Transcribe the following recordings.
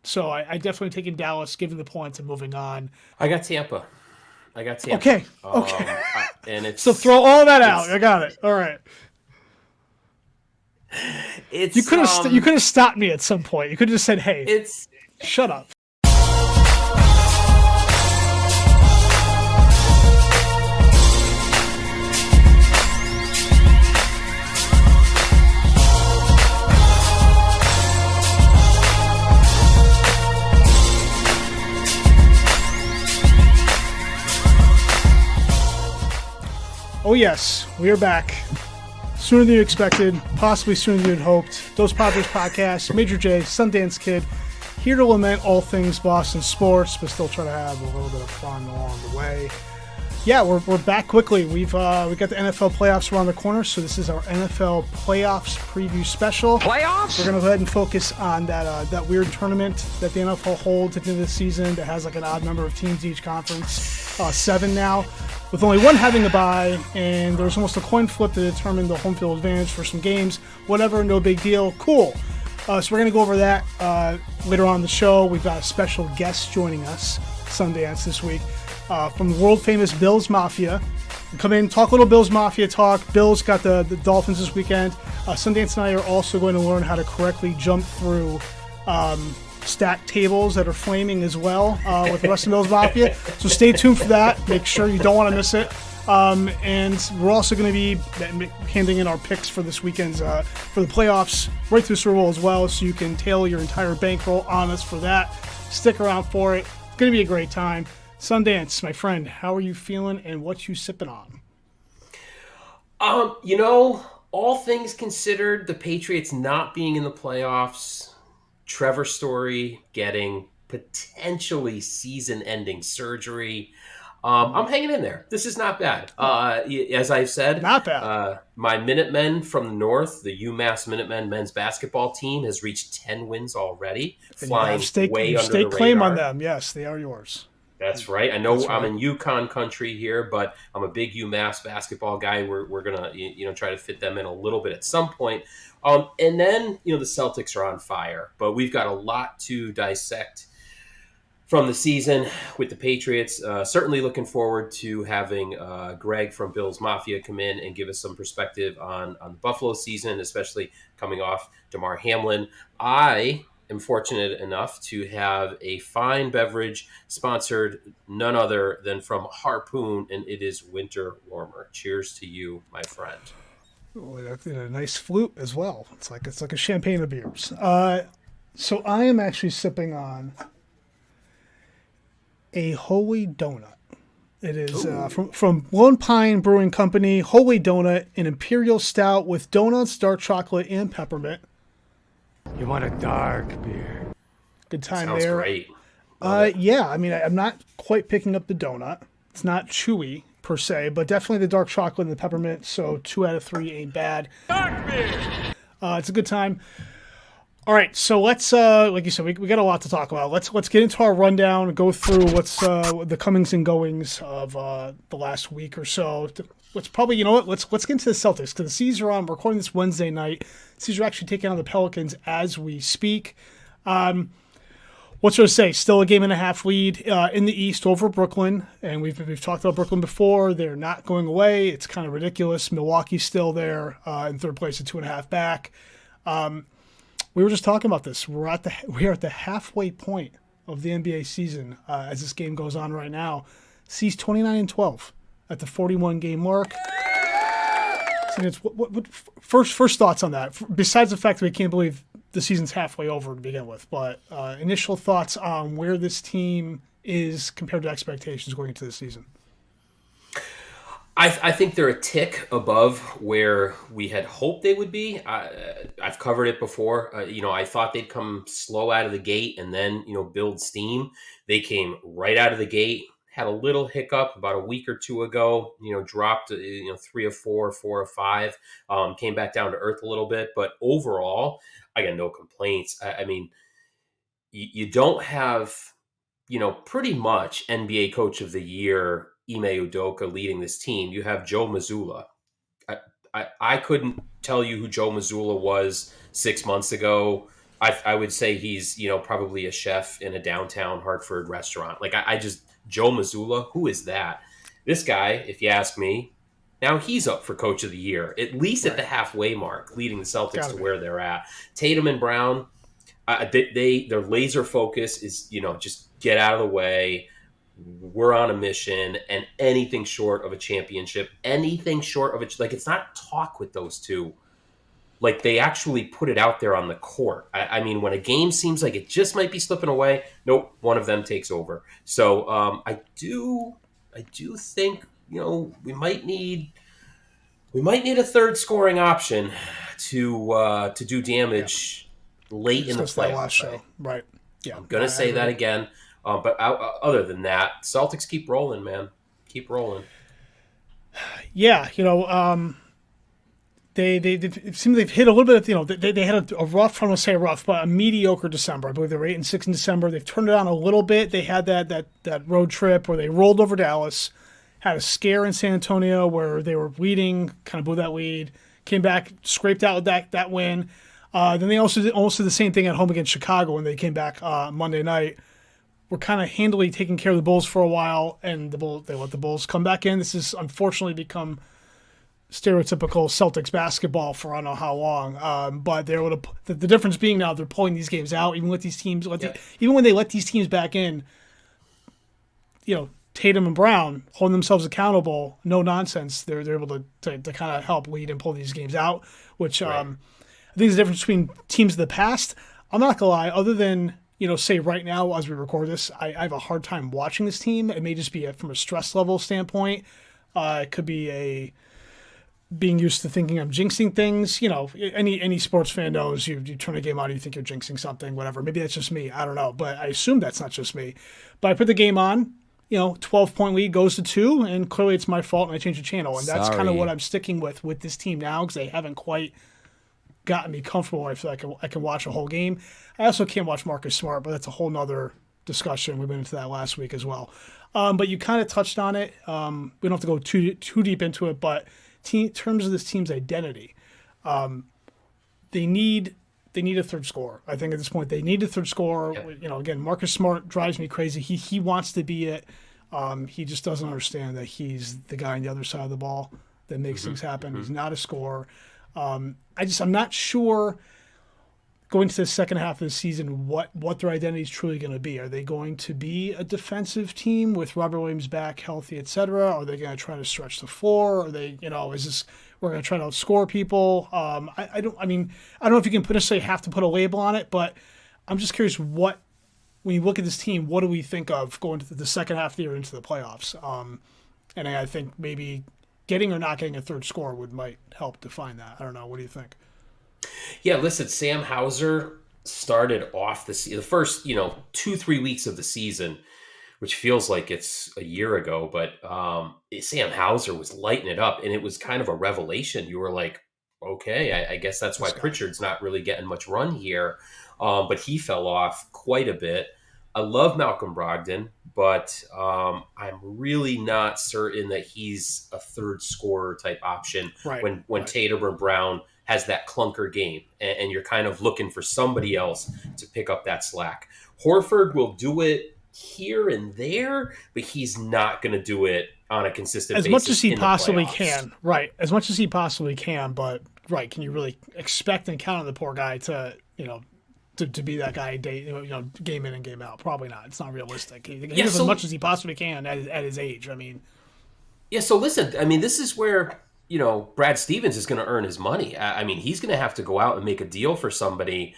So I definitely taken Dallas, given the points, and moving on. I got Tampa. Okay. Okay. And So throw all that out. I it's got it. All right. You it's could have you could have stopped me at some point. You could have just said, "Hey, it's shut up." Oh yes, we are back. Sooner than you expected, possibly sooner than you'd hoped. Those Podres podcast, Major J, Sundance Kid, here to lament all things Boston sports, but still try to have a little bit of fun along the way. Yeah, we're back quickly. We got the NFL playoffs around the corner, so this is our NFL playoffs preview special. Playoffs? We're gonna go ahead and focus on that weird tournament that the NFL holds at the end of the season that has like an odd number of teams each conference, 7 now, with only one having a bye, and there was almost a coin flip to determine the home field advantage for some games. Whatever, no big deal. Cool. So we're going to go over that later on in the show. We've got a special guest joining us, Sundance, this week, from the world-famous Bills Mafia. We'll come in, talk a little Bills Mafia talk. Bills got the Dolphins this weekend. Sundance and I are also going to learn how to correctly jump through stat tables that are flaming as well with the rest of Bills Mafia. So stay tuned for that. Make sure you don't want to miss it. And we're also going to be handing in our picks for this weekend's for the playoffs, right through Super Bowl as well, so you can tailor your entire bankroll on us for that. Stick around for it. It's going to be a great time. Sundance, my friend, how are you feeling and what you sipping on? All things considered, the Patriots not being in the playoffs, Trevor Story getting potentially season-ending surgery. I'm hanging in there. This is not bad. As I've said, Not bad. My Minutemen from the North, the UMass Minutemen men's basketball team, has reached 10 wins already, flying way under the radar. Claim on them. Yes, they are yours. That's right. I know I'm in UConn country here, but I'm a big UMass basketball guy. We're gonna try to fit them in a little bit at some point. And then the Celtics are on fire, but we've got a lot to dissect from the season with the Patriots. Certainly looking forward to having Greg from Bills Mafia come in and give us some perspective on the Buffalo season, especially coming off Damar Hamlin. I am fortunate enough to have a fine beverage sponsored none other than from Harpoon, and it is Winter Warmer. Cheers to you, my friend. With a nice flute as well. It's like a champagne of beers. So I am actually sipping on a Holy Donut. It is from Lone Pine Brewing Company. Holy Donut, an imperial stout with donuts, dark chocolate, and peppermint. You want a dark beer? Good time Sounds there. Great. Yeah, I mean, I'm not quite picking up the donut. It's not chewy per se, but definitely the dark chocolate and the peppermint. So 2 out of 3 ain't bad. Dark beer! It's a good time. All right, so let's, like you said, we got a lot to talk about. Let's get into our rundown, go through what's the comings and goings of the last week or so. Let's probably, let's get into the Celtics, because the C's are on. We're recording this Wednesday night. The C's are actually taking on the Pelicans as we speak. What's there to say? Still a game and a half lead in the East over Brooklyn, and we've talked about Brooklyn before. They're not going away. It's kind of ridiculous. Milwaukee's still there in third place at 2.5 back. We were just talking about this. We are at the halfway point of the NBA season as this game goes on right now. C's 29-12 at the 41 game mark. So what first thoughts on that? Besides the fact that we can't believe the season's halfway over to begin with, but initial thoughts on where this team is compared to expectations going into the season. I think they're a tick above where we had hoped they would be. I've covered it before. I thought they'd come slow out of the gate and then, build steam. They came right out of the gate, had a little hiccup about a week or two ago, dropped, 3 of 4, 4 of 5, came back down to earth a little bit. But overall, I got no complaints. I mean, you don't have, pretty much NBA Coach of the Year Ime Udoka leading this team. You have Joe Mazzulla. I couldn't tell you who Joe Mazzulla was 6 months ago. I would say he's, probably a chef in a downtown Hartford restaurant. Like I just Joe Mazzulla, who is that? This guy, if you ask me, now he's up for Coach of the Year, at least at the halfway mark, leading the Celtics to where they're at. Tatum and Brown, their laser focus is, just get out of the way. We're on a mission, and anything short of a championship, anything short of it, like it's not talk with those two. Like they actually put it out there on the court. I mean, when a game seems like it just might be slipping away, nope, one of them takes over. So I do think we might need a third scoring option to do damage late in the playoffs. Right? Yeah, I'm gonna say that again. But other than that, Celtics keep rolling, man. Keep rolling. Yeah, it seems they've hit a little bit of, they had a rough, I don't want to say rough, but a mediocre December. I believe they were 8-6 in December. They've turned it on a little bit. They had that road trip where they rolled over Dallas, had a scare in San Antonio where they were leading, kind of blew that lead, came back, scraped out with that win. Then they also did the same thing at home against Chicago when they came back Monday night. Were kind of handily taking care of the Bulls for a while, and they let the Bulls come back in. This has unfortunately become stereotypical Celtics basketball for I don't know how long. But they're able to, the difference being now they're pulling these games out, even with these teams, even when they let these teams back in. Tatum and Brown holding themselves accountable, no nonsense. They're able to kind of help lead and pull these games out, which I think is the difference between teams of the past. I'm not gonna lie, other than say right now as we record this, I have a hard time watching this team. It may just be from a stress level standpoint. It could be being used to thinking I'm jinxing things. Any sports fan knows you turn a game on, you think you're jinxing something, whatever. Maybe that's just me. I don't know, but I assume that's not just me. But I put the game on, 12-point lead goes to 2, and clearly it's my fault, and I change the channel. And that's kind of what I'm sticking with this team now, because they haven't quite gotten me comfortable. I feel like I can watch a whole game. I also can't watch Marcus Smart, but that's a whole nother discussion. We went into that last week as well. But you kind of touched on it. We don't have to go too deep into it, but in terms of this team's identity, they need a third scorer. I think at this point they need a third scorer. Yep. Again, Marcus Smart drives me crazy. He wants to be it. He just doesn't understand that he's the guy on the other side of the ball that makes things happen. He's not a scorer. I'm not sure going to the second half of the season what their identity is truly going to be. Are they going to be a defensive team with Robert Williams back, healthy, etc.? Are they going to try to stretch the floor? Are they, is this we're going to try to outscore people? I don't know if you can necessarily have to put a label on it, but I'm just curious when you look at this team, what do we think of going to the second half of the year into the playoffs? And I think maybe getting or not getting a third scorer might help define that. I don't know. What do you think? Yeah, listen, Sam Hauser started off the first, 2-3 weeks of the season, which feels like it's a year ago, but Sam Hauser was lighting it up, and it was kind of a revelation. You were like, okay, I guess that's why Pritchard's not really getting much run here, but he fell off quite a bit. I love Malcolm Brogdon, but I'm really not certain that he's a third scorer type option when Tatum or Brown has that clunker game, and you're kind of looking for somebody else to pick up that slack. Horford will do it here and there, but he's not going to do it on a consistent basis. As much as he possibly can, right? As much as he possibly can, but can you really expect and count on the poor guy to be that guy game in and game out? Probably not. It's not realistic. He does as much as he possibly can at his age. Yeah. So listen, this is where Brad Stevens is going to earn his money. He's going to have to go out and make a deal for somebody,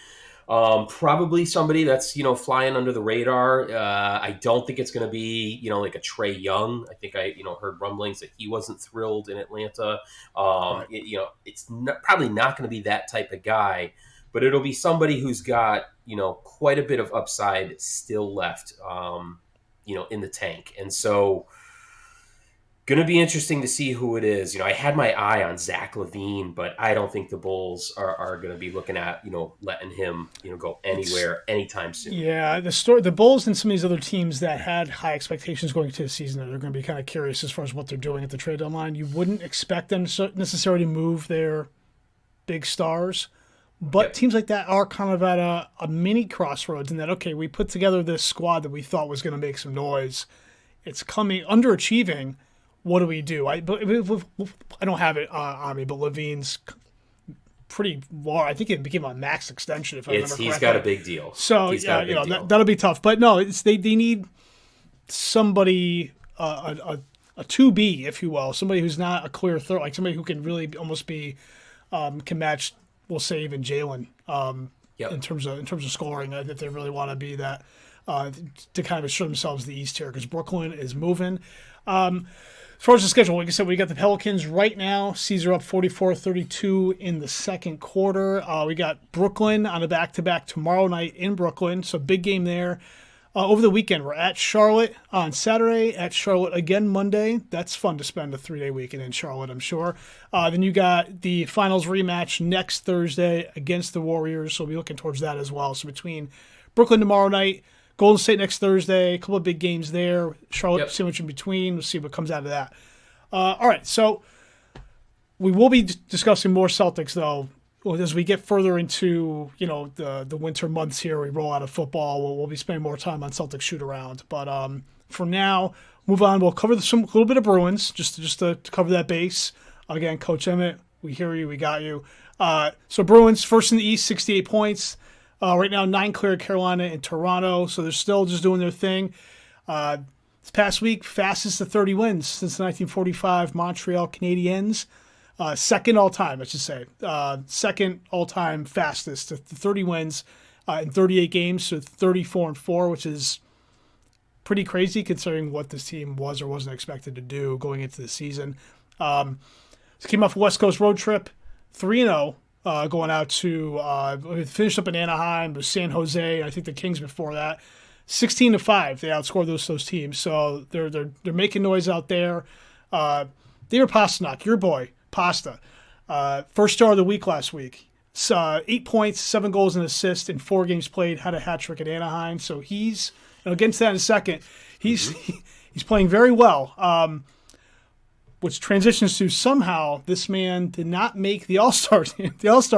probably somebody that's, flying under the radar. I don't think it's going to be, like a Trae Young. I think I heard rumblings that he wasn't thrilled in Atlanta. It's probably not going to be that type of guy, but it'll be somebody who's got, quite a bit of upside still left, in the tank. And so, going to be interesting to see who it is. I had my eye on Zach LaVine, but I don't think the Bulls are going to be looking at, letting him, go anywhere anytime soon. Yeah, the Bulls and some of these other teams that had high expectations going into the season, they're going to be kind of curious as far as what they're doing at the trade deadline. You wouldn't expect them necessarily to move their big stars, But teams like that are kind of at a mini crossroads in that, okay, we put together this squad that we thought was going to make some noise. It's coming underachieving. What do we do? I don't have it on me, but Levine's pretty large. I think it became a max extension if I remember correctly. He's got a big deal. So that'll be tough. But no, they need somebody a 2B, if you will, somebody who's not a clear third, like somebody who can really almost be can match. We'll say even Jalen in terms of scoring. If they really want to be that to kind of assure themselves the East here, because Brooklyn is moving. As far as the schedule, like I said, we got the Pelicans right now. Caesar up 44-32 in the second quarter. We got Brooklyn on a back-to-back tomorrow night in Brooklyn, so big game there. Over the weekend, we're at Charlotte on Saturday, at Charlotte again Monday. That's fun to spend a 3-day weekend in Charlotte, I'm sure. Then you got the finals rematch next Thursday against the Warriors, so we'll be looking towards that as well. So between Brooklyn tomorrow night, Golden State next Thursday, a couple of big games there. Charlotte sandwich in between. We'll see what comes out of that. All right, so we will be discussing more Celtics, though, as we get further into the winter months here. We roll out of football. We'll be spending more time on Celtics shoot around. But for now, move on. We'll cover a little bit of Bruins just to cover that base. Again, Coach Emmett, we hear you. We got you. So Bruins first in the East, 68 points. Right now, 9 clear Carolina and Toronto, so they're still just doing their thing. This past week, fastest to 30 wins since the 1945 Montreal Canadiens. Second all-time, I should say. Second all-time fastest to 30 wins in 38 games, so 34-4, which is pretty crazy considering what this team was or wasn't expected to do going into the season. So came off a West Coast road trip, 3-0. Going out to finished up in Anaheim, with San Jose, I think the Kings before that. 16-5, they outscored those teams. So they're making noise out there. David Pastrnak, your boy, Pasta, first star of the week last week. 8 points, 7 goals and assists in 4 games played. Had a hat trick at Anaheim. So he's against that in a second. He's playing very well. Which transitions to somehow this man did not make the All-Star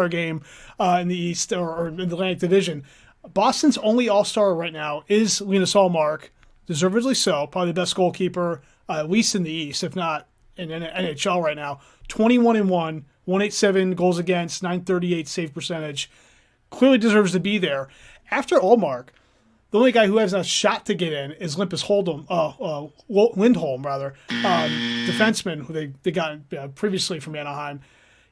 game in the East or in the Atlantic Division. Boston's only All-Star right now is Linus Ullmark, deservedly so, probably the best goalkeeper, at least in the East, if not in NHL right now. 21-1, 187 goals against, 938 save percentage. Clearly deserves to be there. After Ullmark, the only guy who has a shot to get in is Lindholm, defenseman, who they got previously from Anaheim.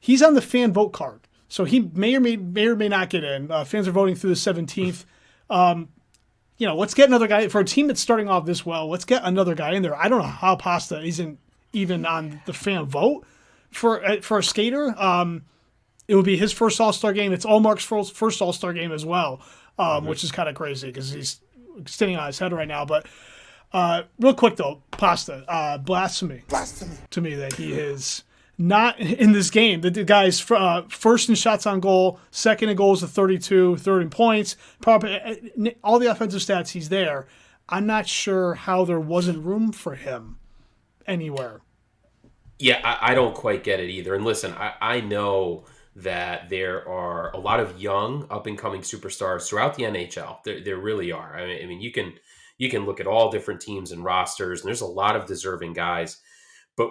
He's on the fan vote card, so he may or may not get in. Fans are voting through the 17th. Let's get another guy. For a team that's starting off this well, let's get another guy in there. I don't know how Pasta isn't even on the fan vote for a skater. It would be his first All-Star game. It's Ullmark's first All-Star game as well. Which is kind of crazy because he's standing on his head right now. But real quick, though, Pasta, blasphemy to me that he is not in this game. The guy's first in shots on goal, second in goals of 32, third in points. Probably all the offensive stats, he's there. I'm not sure how there wasn't room for him anywhere. Yeah, I don't quite get it either. And listen, I know that there are a lot of young up-and-coming superstars throughout the NHL. There really are. I mean, you can look at all different teams and rosters, and there's a lot of deserving guys. But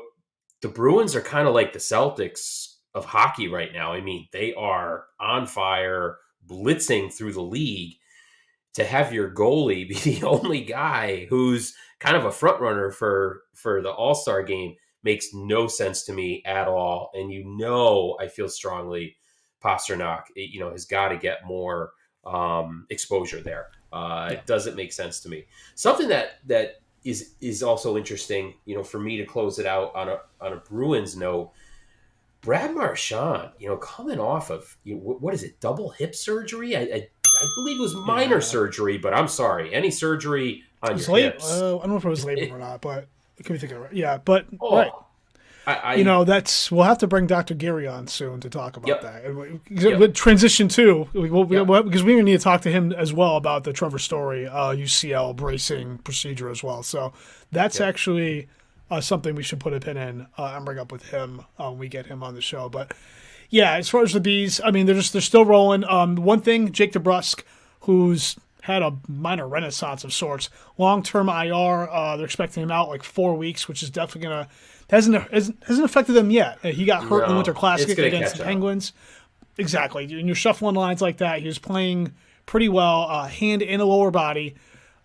the Bruins are kind of like the Celtics of hockey right now. I mean, they are on fire, blitzing through the league. To have your goalie be the only guy who's kind of a front runner for the All-Star game makes no sense to me at all. And I feel strongly Pastrnak, has got to get more exposure there. It doesn't make sense to me. Something that is also interesting, for me to close it out on a Bruins note, Brad Marchand, coming off of, what is it, double hip surgery? I believe it was minor surgery, but I'm sorry. Any surgery on your hips. I don't know if it was labor or not, but can we think of it? Yeah, but right. We'll have to bring Dr. Gary on soon to talk about that. With transition too, because we need to talk to him as well about the Trevor Story UCL bracing procedure as well. So that's actually something we should put a pin in and bring up with him when we get him on the show. But Yeah, as far as the Bees, I mean, they're still rolling. One thing, Jake DeBrusk, who's had a minor renaissance of sorts, long-term IR. They're expecting him out like 4 weeks, which is definitely gonna hasn't affected them yet. He got hurt in the Winter Classic against the Penguins. Exactly. And you're shuffling lines like that. He was playing pretty well, hand and a lower body.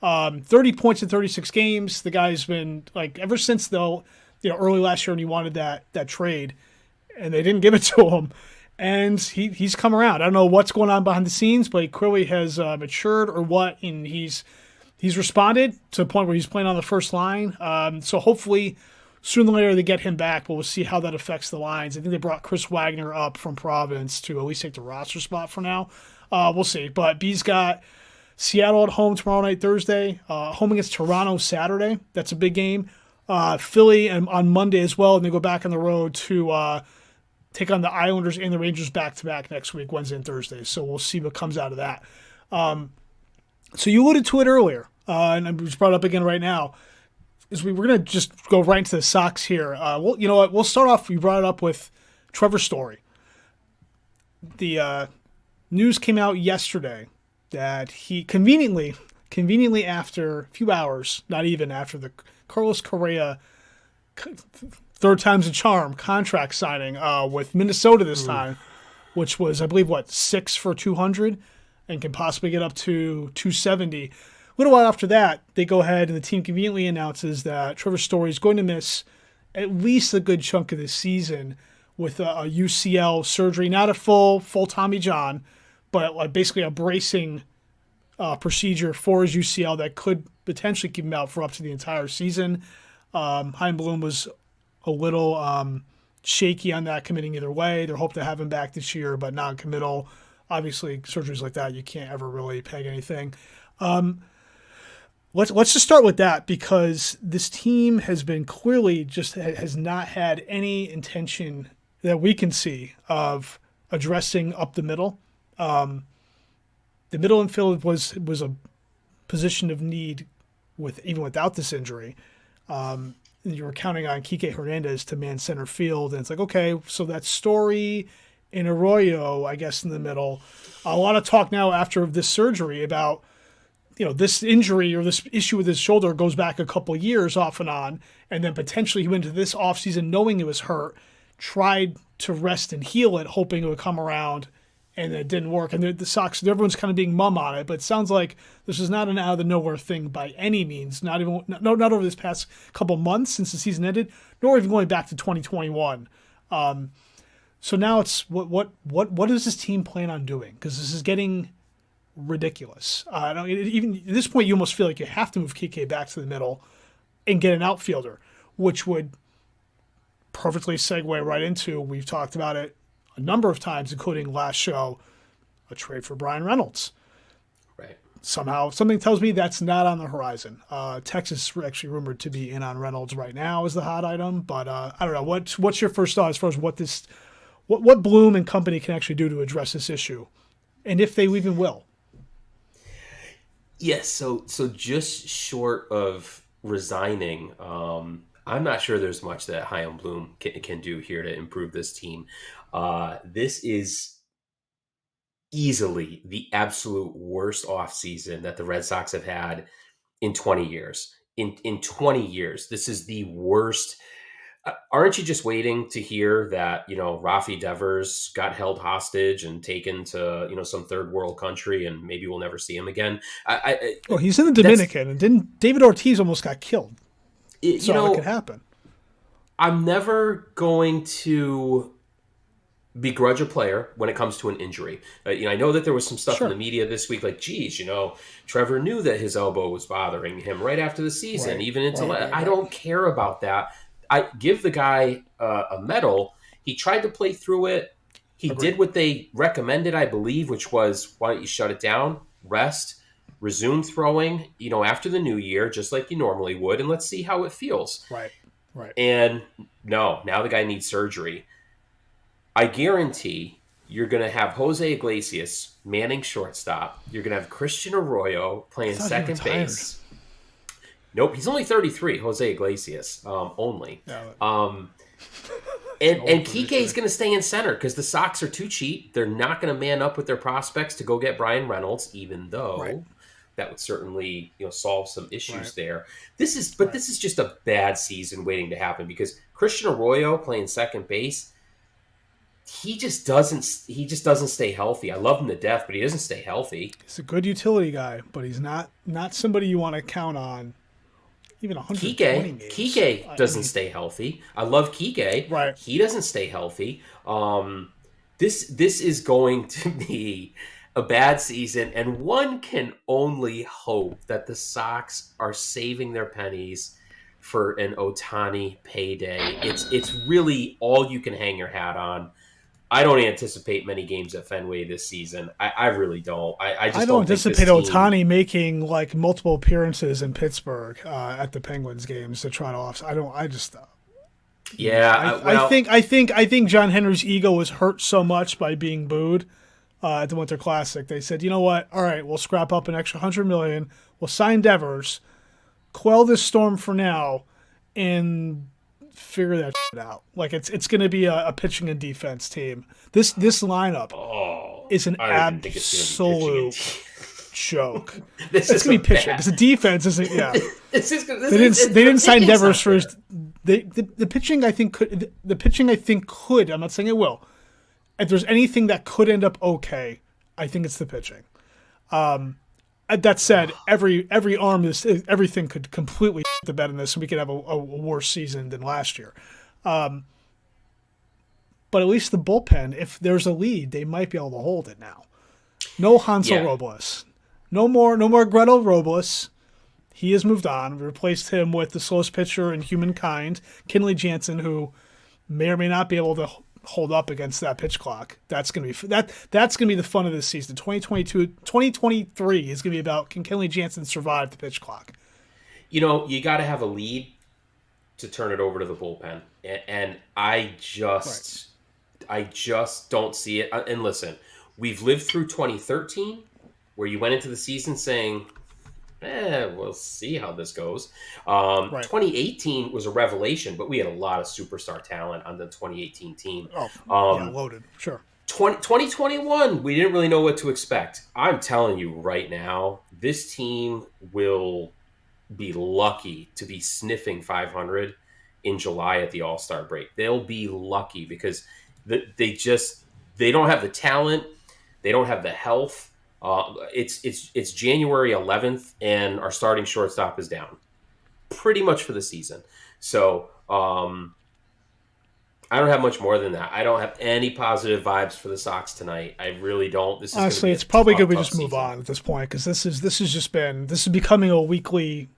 30 points in 36 games. The guy's been like ever since though, early last year when he wanted that trade, and they didn't give it to him. And he's come around. I don't know what's going on behind the scenes, but he clearly has matured or what, and he's responded to the point where he's playing on the first line. So hopefully sooner or later they get him back, but we'll see how that affects the lines. I think they brought Chris Wagner up from Providence to at least take the roster spot for now. We'll see. But B's got Seattle at home tomorrow night, Thursday. Home against Toronto Saturday. That's a big game. Philly on Monday as well, and they go back on the road to take on the Islanders and the Rangers back-to-back next week, Wednesday and Thursday. So we'll see what comes out of that. So you alluded to it earlier, and it was brought up again right now, is we're going to just go right into the Sox here. Well, you know what? We'll start off, we brought it up with Trevor Story. The news came out yesterday that he conveniently after a few hours, not even after the Carlos Correa third time's a charm contract signing with Minnesota this time, which was, I believe, 6 for $200 and can possibly get up to $270. A little while after that, they go ahead and the team conveniently announces that Trevor Story is going to miss at least a good chunk of this season with a UCL surgery, not a full Tommy John, but basically a bracing procedure for his UCL that could potentially keep him out for up to the entire season. Chaim Bloom was a little shaky on that, committing either way. They're hoping to have him back this year, but non-committal. Obviously, surgeries like that, you can't ever really peg anything. Let's just start with that, because this team has been clearly just has not had any intention that we can see of addressing up the middle. The middle infield was a position of need even without this injury. You were counting on Kike Hernandez to man center field, and it's like, okay, so that Story and Arroyo, I guess, in the middle. A lot of talk now after this surgery about, this injury or this issue with his shoulder goes back a couple of years off and on, and then potentially he went into this offseason knowing it was hurt, tried to rest and heal it, hoping it would come around, and it didn't work. And the Sox, everyone's kind of being mum on it, but it sounds like this is not an out of the nowhere thing by any means. Not over this past couple months since the season ended, nor even going back to 2021. So now it's what does this team plan on doing? Because this is getting ridiculous. Even at this point, you almost feel like you have to move Kike back to the middle and get an outfielder, which would perfectly segue right into, we've talked about it a number of times, including last show, a trade for Brian Reynolds. Right. Somehow, something tells me that's not on the horizon. Texas is actually rumored to be in on Reynolds right now as the hot item, but I don't know. What's your first thought as far as what Bloom and company can actually do to address this issue, and if they even will? Yes. So just short of resigning, I'm not sure there's much that Chaim Bloom can do here to improve this team. This is easily the absolute worst offseason that the Red Sox have had in 20 years. In 20 years, this is the worst. Aren't you just waiting to hear that, Rafi Devers got held hostage and taken to, some third world country, and maybe we'll never see him again? Well, he's in the Dominican, and didn't David Ortiz almost got killed? It could happen. I'm never going to begrudge a player when it comes to an injury. I know that there was some stuff in the media this week, like, geez, Trevor knew that his elbow was bothering him right after the season, I don't care about that. I give the guy a medal. He tried to play through it. He did what they recommended, I believe, which was, why don't you shut it down, rest, resume throwing, after the new year, just like you normally would, and let's see how it feels. Right. And no, now the guy needs surgery. I guarantee you're going to have Jose Iglesias manning shortstop. You're going to have Christian Arroyo playing second base. Nope, he's only 33, Jose Iglesias, only. Yeah, And Kike's going to stay in center because the Sox are too cheap. They're not going to man up with their prospects to go get Brian Reynolds, even though that would certainly solve some issues there. This is just a bad season waiting to happen because Christian Arroyo playing second base, he just doesn't stay healthy. I love him to death, but he doesn't stay healthy. He's a good utility guy, but he's not somebody you want to count on. Even 120 games. Kike doesn't stay healthy. I love Kike. Right. He doesn't stay healthy. This is going to be a bad season, and one can only hope that the Sox are saving their pennies for an Ohtani payday. It's really all you can hang your hat on. I don't anticipate many games at Fenway this season. I really don't. I don't anticipate Ohtani making like multiple appearances in Pittsburgh at the Penguins games to try to offset. I think John Henry's ego was hurt so much by being booed at the Winter Classic. They said, you know what? All right, we'll scrap up an extra $100 million. We'll sign Devers, quell this storm for now, and figure that shit out. Like it's going to be a pitching and defense team. This lineup is an absolute joke. It's going to be pitching. It's a defense. Isn't yeah. They didn't sign Devers for his. The pitching I think could. I'm not saying it will. If there's anything that could end up okay, I think it's the pitching. That said, every arm everything could completely the bed in this, and we could have a worse season than last year. But at least the bullpen, if there's a lead, they might be able to hold it now. No Hansel Robles, no more Gretel Robles. He has moved on. We replaced him with the slowest pitcher in humankind, Kenley Jansen, who may or may not be able to hold up against that pitch clock. That's going to be that's going to be the fun of this season. 2023 is going to be about, can Kenley Jansen survive the pitch clock? You got to have a lead to turn it over to the bullpen, and I just don't see it. And listen, we've lived through 2013 where you went into the season saying, we'll see how this goes. 2018 was a revelation, but we had a lot of superstar talent on the 2018 team. Loaded, sure. 2021, we didn't really know what to expect. I'm telling you right now, this team will be lucky to be sniffing 500 in July at the All-Star break. They'll be lucky because they don't have the talent, they don't have the health. It's January 11th, and our starting shortstop is down pretty much for the season. So I don't have much more than that. I don't have any positive vibes for the Sox tonight. I really don't. This is honestly, it's probably good we just move on at this point because this is becoming a weekly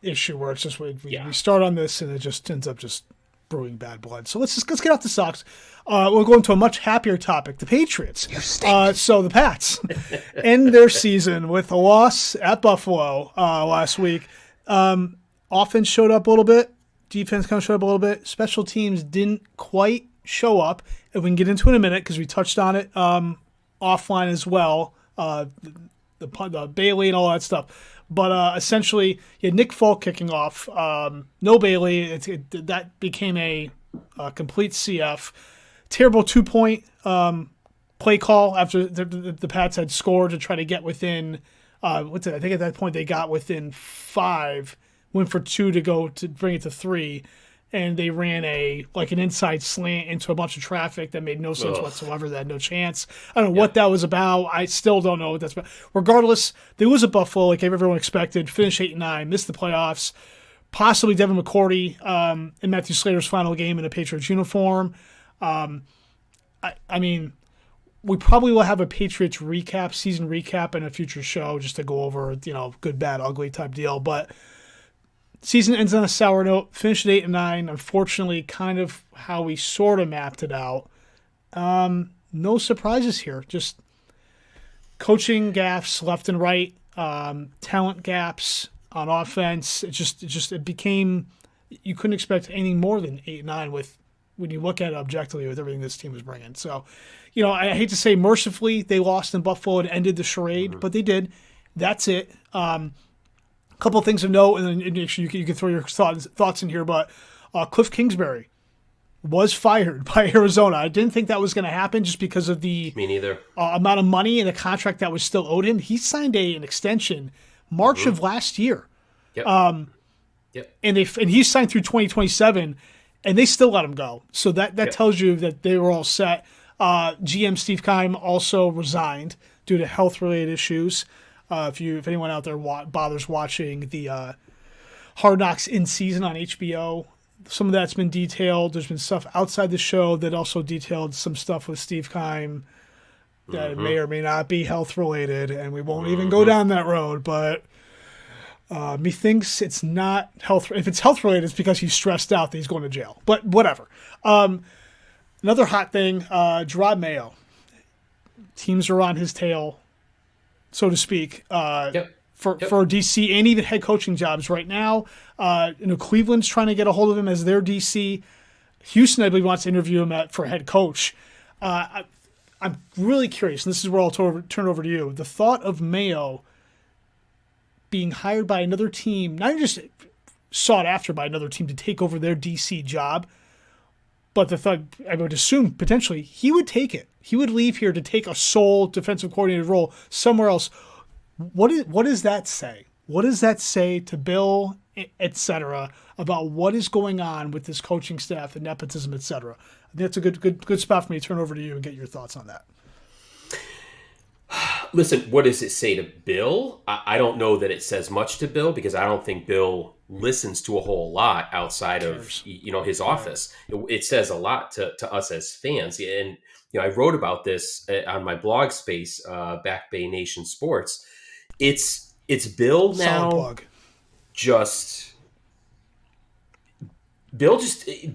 issue where it's just we start on this and it just ends up just brewing bad blood. So let's get off the Sox. We'll go into a much happier topic, the Patriots. So the Pats end their season with a loss at Buffalo last week. Offense showed up a little bit. Defense kind of showed up a little bit. Special teams didn't quite show up. And we can get into it in a minute because we touched on it offline as well. The Bailey and all that stuff. But essentially, you had Nick Folk kicking off. No Bailey. That became a complete CF. Terrible 2-point play call after the Pats had scored to try to get within. I think at that point they got within 5. Went for 2 to go to bring it to 3. And they ran an inside slant into a bunch of traffic that made no sense whatsoever. That had no chance. I don't know what that was about. I still don't know what that's about. Regardless, they lose at Buffalo like everyone expected. Finish 8-9, missed the playoffs. Possibly Devin McCourty in Matthew Slater's final game in a Patriots uniform. I mean, we probably will have a Patriots season recap in a future show just to go over, good, bad, ugly type deal. But season ends on a sour note. Finished at 8-9. Unfortunately, kind of how we sort of mapped it out. No surprises here. Just coaching gaffes left and right. Talent gaps on offense. It became, you couldn't expect anything more than 8-9 when you look at it objectively with everything this team was bringing. So, I hate to say mercifully they lost in Buffalo and ended the charade, but they did. That's it. A couple of things to note, and then you can throw your thoughts in here, but Cliff Kingsbury was fired by Arizona. I didn't think that was going to happen just because of the Me neither. amount of money and the contract that was still owed him. He signed an extension March of last year. Yep. Yep. And he signed through 2027, and they still let him go. So that Yep. tells you that they were all set. GM Steve Keim also resigned due to health-related issues. If anyone out there bothers watching the Hard Knocks in season on HBO, some of that's been detailed. There's been stuff outside the show that also detailed some stuff with Steve Keim that may or may not be health-related, and we won't even go down that road, but methinks it's not health. If it's health-related, it's because he's stressed out that he's going to jail. But whatever. Another hot thing, Gerard Mayo. Teams are on his tail, so to speak, for DC and even head coaching jobs right now. Cleveland's trying to get a hold of him as their DC. Houston, I believe, wants to interview him for head coach. I'm really curious, and this is where I'll turn over to you. The thought of Mayo being hired by another team, not just sought after by another team to take over their DC job, but the thought, I would assume, potentially, he would take it. He would leave here to take a sole defensive coordinator role somewhere else. What does that say? What does that say to Bill, et cetera, about what is going on with this coaching staff and nepotism, et cetera? I think that's a good spot for me to turn over to you and get your thoughts on that. Listen, what does it say to Bill? I don't know that it says much to Bill because I don't think Bill listens to a whole lot outside of his office. It says a lot to us as fans. And I wrote about this on my blog space, Back Bay Nation Sports. It's Bill now. Solid plug.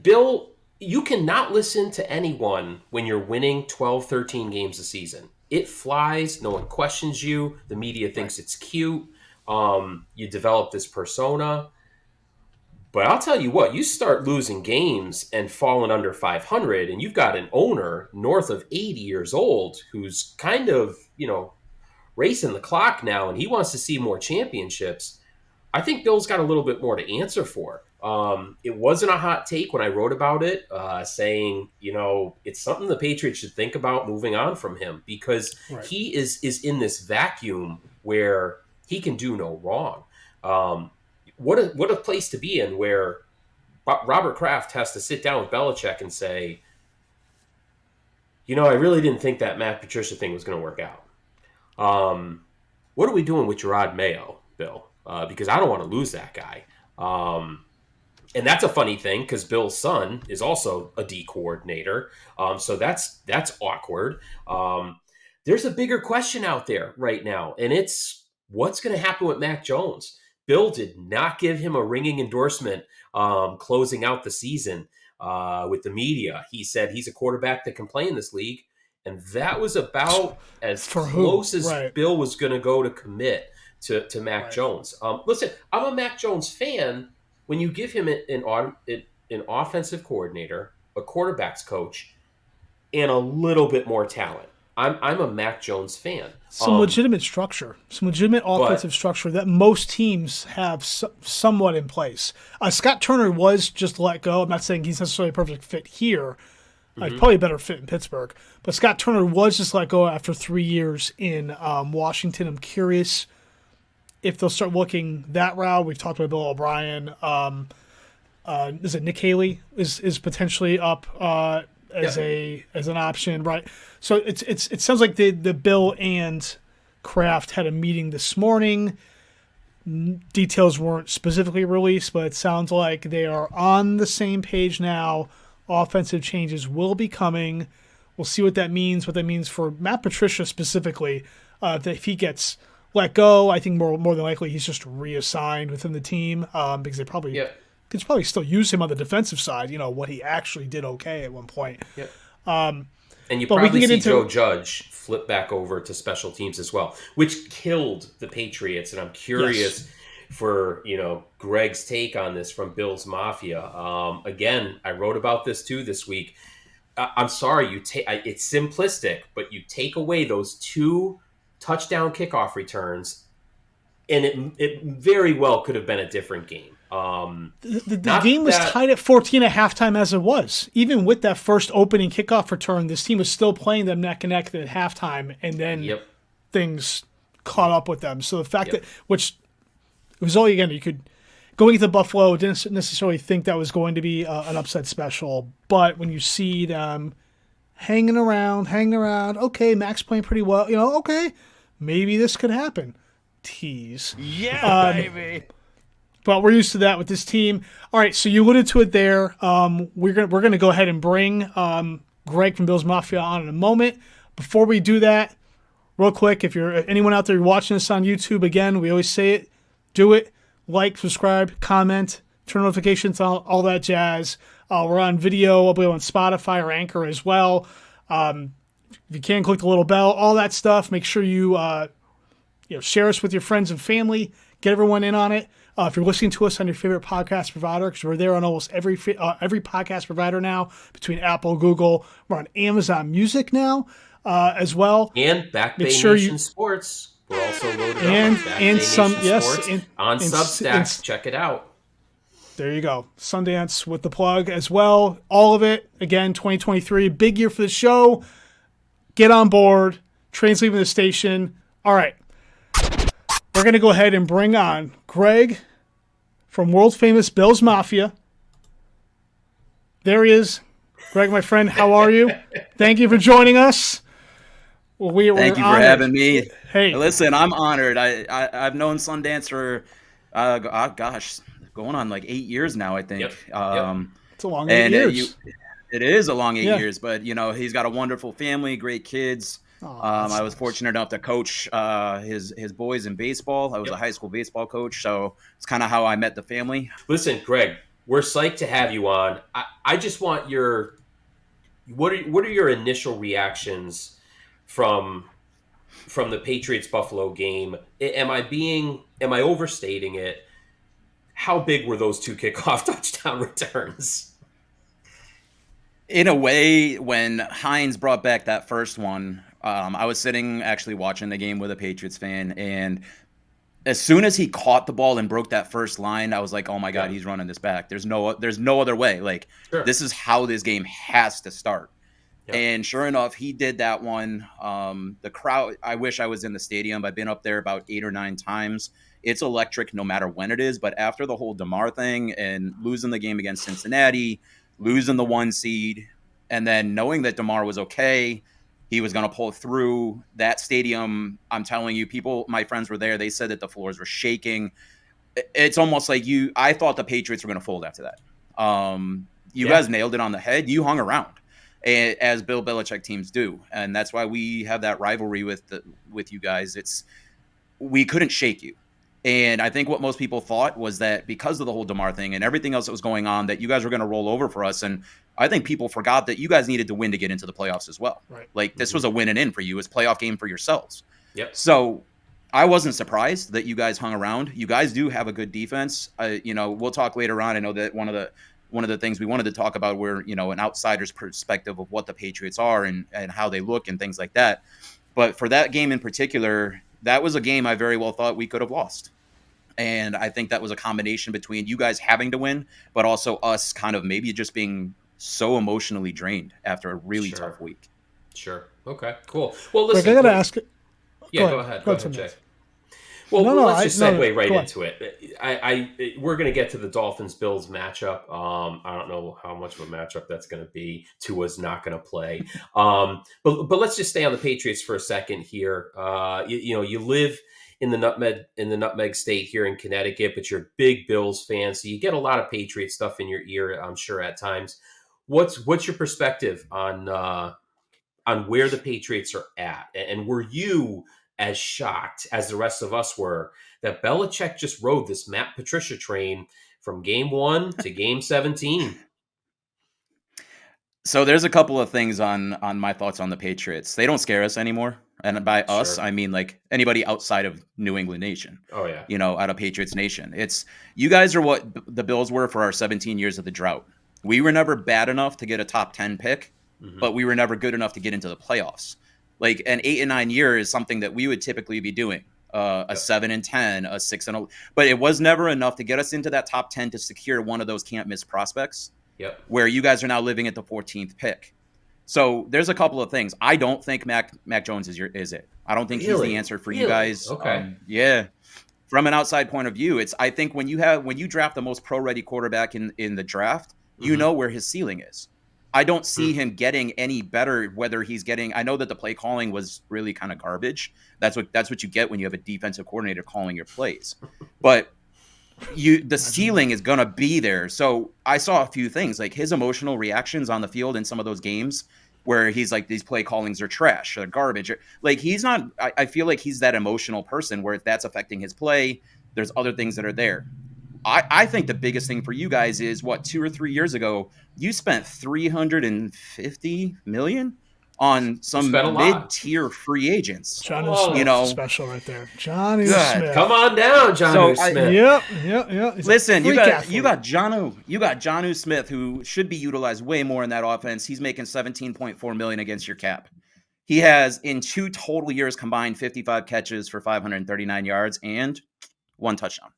Bill, you cannot listen to anyone when you're winning 12, 13 games a season. It flies. No one questions you. The media thinks it's cute. You develop this persona. But I'll tell you what, you start losing games and falling under 500, and you've got an owner north of 80 years old who's kind of, racing the clock now, and he wants to see more championships. I think Bill's got a little bit more to answer for. It wasn't a hot take when I wrote about it, saying, it's something the Patriots should think about moving on from him because he is in this vacuum where he can do no wrong. What a place to be in where Robert Kraft has to sit down with Belichick and say, I really didn't think that Matt Patricia thing was going to work out. What are we doing with Gerard Mayo, Bill? Because I don't want to lose that guy. And that's a funny thing because Bill's son is also a D coordinator. So that's awkward. There's a bigger question out there right now, and it's what's going to happen with Mac Jones. Bill did not give him a ringing endorsement closing out the season with the media. He said he's a quarterback that can play in this league, and that was about as close as Bill was going to go to commit to Mac Jones. Listen, I'm a Mac Jones fan. When you give him an offensive coordinator, a quarterback's coach, and a little bit more talent, I'm a Mac Jones fan. Some legitimate structure, some legitimate offensive structure that most teams have somewhat in place. Scott Turner was just let go. I'm not saying he's necessarily a perfect fit here. He's probably a better fit in Pittsburgh. But Scott Turner was just let go after 3 years in Washington. I'm curious if they'll start looking that route. We've talked about Bill O'Brien. Is it Nick Haley is potentially up as an option, right? So it sounds like the Bill and Kraft had a meeting this morning. Details weren't specifically released, but it sounds like they are on the same page now. Offensive changes will be coming. We'll see what that means for Matt Patricia specifically. If he gets let go, I think more than likely he's just reassigned within the team because they probably could probably still use him on the defensive side. What he actually did okay at one point. Yep. And you probably see Joe Judge flip back over to special teams as well, which killed the Patriots. And I'm curious for Greg's take on this from Bills Mafia. Again, I wrote about this too this week. I'm sorry, it's simplistic, but you take away those 2 touchdown kickoff returns, and it very well could have been a different game. The game was tied at 14 at halftime as it was. Even with that first opening kickoff return, this team was still playing them neck and neck at halftime, and then things caught up with them. So the fact that, which it was only, again, you could, going into Buffalo, didn't necessarily think that was going to be an upset special, but when you see them hanging around, okay, Mac's playing pretty well, okay, maybe this could happen. Tease. Yeah, baby. But we're used to that with this team. All right, so you alluded to it there. We're gonna go ahead and bring Greg from Bills Mafia on in a moment. Before we do that, real quick, if you're anyone out there watching this on YouTube, again, we always say it, do it. Like, subscribe, comment, turn notifications on, all that jazz. We're on video. We'll be on Spotify or Anchor as well. If you can, click the little bell, all that stuff. Make sure you share us with your friends and family. Get everyone in on it. If you're listening to us on your favorite podcast provider, because we're there on almost every podcast provider now, between Apple, Google, we're on Amazon Music now as well. And Back Bay Nation Sports. We're also loaded up on Back Bay Nation Sports on Substack. Check it out. There you go. Sundance with the plug as well. All of it. Again, 2023, big year for the show. Get on board. Train's leaving the station. All right. We're going to go ahead and bring on Greg from world famous Bills Mafia. There he is. Greg, my friend, how are you? Thank you for joining us. Well, Thank you for having me. Hey, listen, I'm honored. I've known Sundance for, going on like 8 years now, I think. It's a long 8 years. It is a long 8 years, but he's got a wonderful family, great kids. I was fortunate enough to coach his boys in baseball. I was a high school baseball coach, so it's kind of how I met the family. Listen, Greg, we're psyched to have you on. I just want what are your initial reactions from the Patriots Buffalo game? Am I overstating it? How big were those two kickoff touchdown returns? In a way, when Hines brought back that first one, I was sitting actually watching the game with a Patriots fan, and as soon as he caught the ball and broke that first line, I was like, oh my God, he's running this back. There's no other way. Like, This is how this game has to start. Yep. And sure enough, he did that one. The crowd, I wish I was in the stadium. I've been up there about 8 or 9 times. It's electric no matter when it is. But after the whole DeMar thing and losing the game against Cincinnati, losing the 1 seed, and then knowing that DeMar was okay, he was going to pull through that stadium. I'm telling you, my friends were there. They said that the floors were shaking. It's almost like I thought the Patriots were going to fold after that. You guys nailed it on the head. You hung around, as Bill Belichick teams do. And that's why we have that rivalry with you guys. We couldn't shake you. And I think what most people thought was that because of the whole DeMar thing and everything else that was going on, that you guys were going to roll over for us. And I think people forgot that you guys needed to win to get into the playoffs as well. Right. Like, this was a win and in for you. It was a playoff game for yourselves. Yep. So I wasn't surprised that you guys hung around. You guys do have a good defense. We'll talk later on. I know that one of the things we wanted to talk about were, an outsider's perspective of what the Patriots are and how they look and things like that. But for that game in particular, that was a game I very well thought we could have lost. And I think that was a combination between you guys having to win, but also us kind of maybe just being so emotionally drained after a really tough week. Sure. Okay, cool. Well, listen. I got to ask. Yeah, go ahead, Jay. Well, let's just segue right into it. We're going to get to the Dolphins-Bills matchup. I don't know how much of a matchup that's going to be. Tua's not going to play. But let's just stay on the Patriots for a second here. You live in the Nutmeg State here in Connecticut, but you're a big Bills fan, so you get a lot of Patriot stuff in your ear, I'm sure, at times. What's your perspective on where the Patriots are at, and were you as shocked as the rest of us were that Belichick just rode this Matt Patricia train from game 1 to game 17? So there's a couple of things on my thoughts on the Patriots. They don't scare us anymore. And by us, I mean like anybody outside of New England Nation. Oh, yeah. Out of Patriots Nation. You guys are what the Bills were for our 17 years of the drought. We were never bad enough to get a top 10 pick, but we were never good enough to get into the playoffs. Like an 8 and 9 year is something that we would typically be doing. a 7-10, a 6-0, but it was never enough to get us into that top 10 to secure one of those can't miss prospects. Yep. Where you guys are now living at the 14th pick. So there's a couple of things. I don't think Mac Jones is it. I don't think he's the answer for you guys. Okay. Yeah. From an outside point of view, I think when you draft the most pro-ready quarterback in the draft, you know where his ceiling is. I don't see him getting any better. Whether he's getting, I know that the play calling was really kind of garbage. That's what you get when you have a defensive coordinator calling your plays. But the ceiling is gonna be there. So I saw a few things, like his emotional reactions on the field in some of those games where he's like, these play callings are trash or garbage. Like he's not. I feel like he's that emotional person where that's affecting his play. There's other things that are there. I think the biggest thing for you guys is 2 or 3 years ago, you spent $350 million on some mid-tier free agents. Jonnu Smith, special right there. Jonnu Smith. Come on down, Jonnu Smith. Yep. Listen, you got Jonnu Smith, who should be utilized way more in that offense. He's making $17.4 million against your cap. He has, in 2 total years combined, 55 catches for 539 yards and 1 touchdown.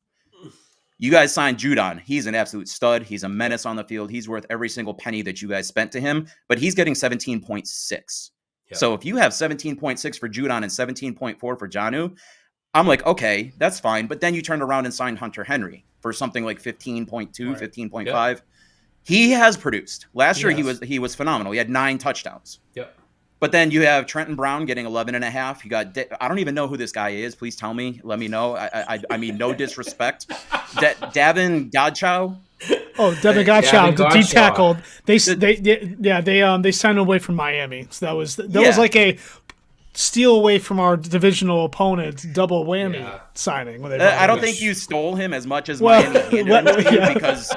You guys signed Judon. He's an absolute stud. He's a menace on the field. He's worth every single penny that you guys spent to him, but he's getting 17.6. Yep. So if you have 17.6 for Judon and 17.4 for Jonnu, I'm like, okay, that's fine. But then you turned around and signed Hunter Henry for something like 15.2, right. 15.5. Yep. He has produced. Last year he was phenomenal. He had 9 touchdowns. Yep. But then you have Trenton Brown getting 11.5. You got I don't even know who this guy is. Please tell me. Let me know. I mean, no disrespect. Davin Godchow. Oh, Devin Godchow, D tackled. They signed him away from Miami. So that was like a steal away from our divisional opponent's double whammy signing. I don't think you stole him as much as Miami handed because.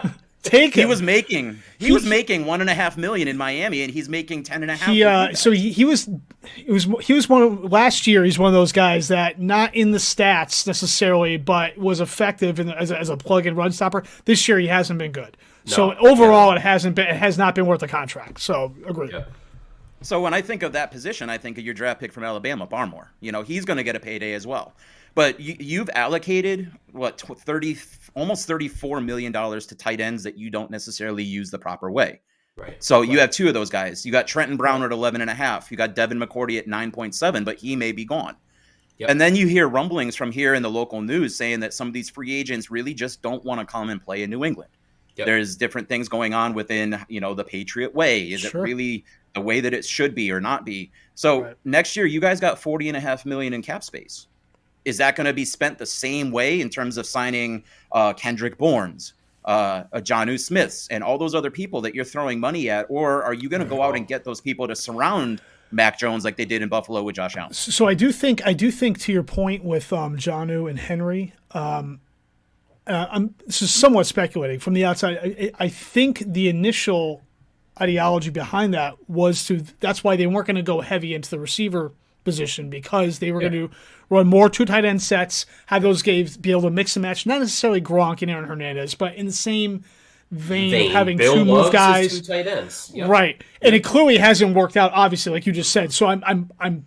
He was making $1.5 million in Miami, and he's making $10.5. So he was one of last year. He's one of those guys that not in the stats necessarily, but was effective as a plug-in run stopper. This year he hasn't been good. No, so overall, it has not been worth the contract. So agreed. Yeah. So when I think of that position, I think of your draft pick from Alabama, Barmore. He's going to get a payday as well. But you've allocated almost $34 million to tight ends that you don't necessarily use the proper way. Right. So you have 2 of those guys. You got Trenton Brown at 11.5. You got Devin McCourty at 9.7, but he may be gone. Yep. And then you hear rumblings from here in the local news saying that some of these free agents really just don't want to come and play in New England. Yep. There's different things going on within, the Patriot way. Is it really the way that it should be or not be? So next year, you guys got $40.5 million in cap space. Is that going to be spent the same way in terms of signing Kendrick Bournes, Jonnu Smiths, and all those other people that you're throwing money at? Or are you going to go out and get those people to surround Mac Jones like they did in Buffalo with Josh Allen? So I do think to your point with Jonnu and Henry, this is somewhat speculating from the outside. I think the initial ideology behind that was that's why they weren't going to go heavy into the receiver position, because they were going to run more 2 tight end sets, have those guys be able to mix and match, not necessarily Gronk and Aaron Hernandez, but in the same vein of having Bill 2 move guys. 2 tight ends. Yep. Right. And it clearly hasn't worked out, obviously, like you just said. So I'm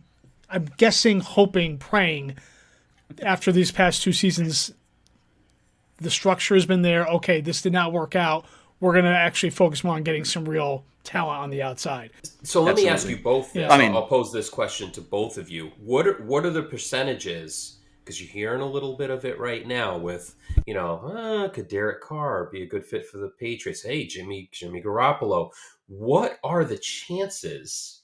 guessing, hoping, praying after these past 2 seasons, the structure has been there. Okay, this did not work out. We're going to actually focus more on getting some real talent on the outside. So let me ask you both this. I'll pose this question to both of you. What are the percentages? Because you're hearing a little bit of it right now with, could Derek Carr be a good fit for the Patriots? Hey, Jimmy Garoppolo. What are the chances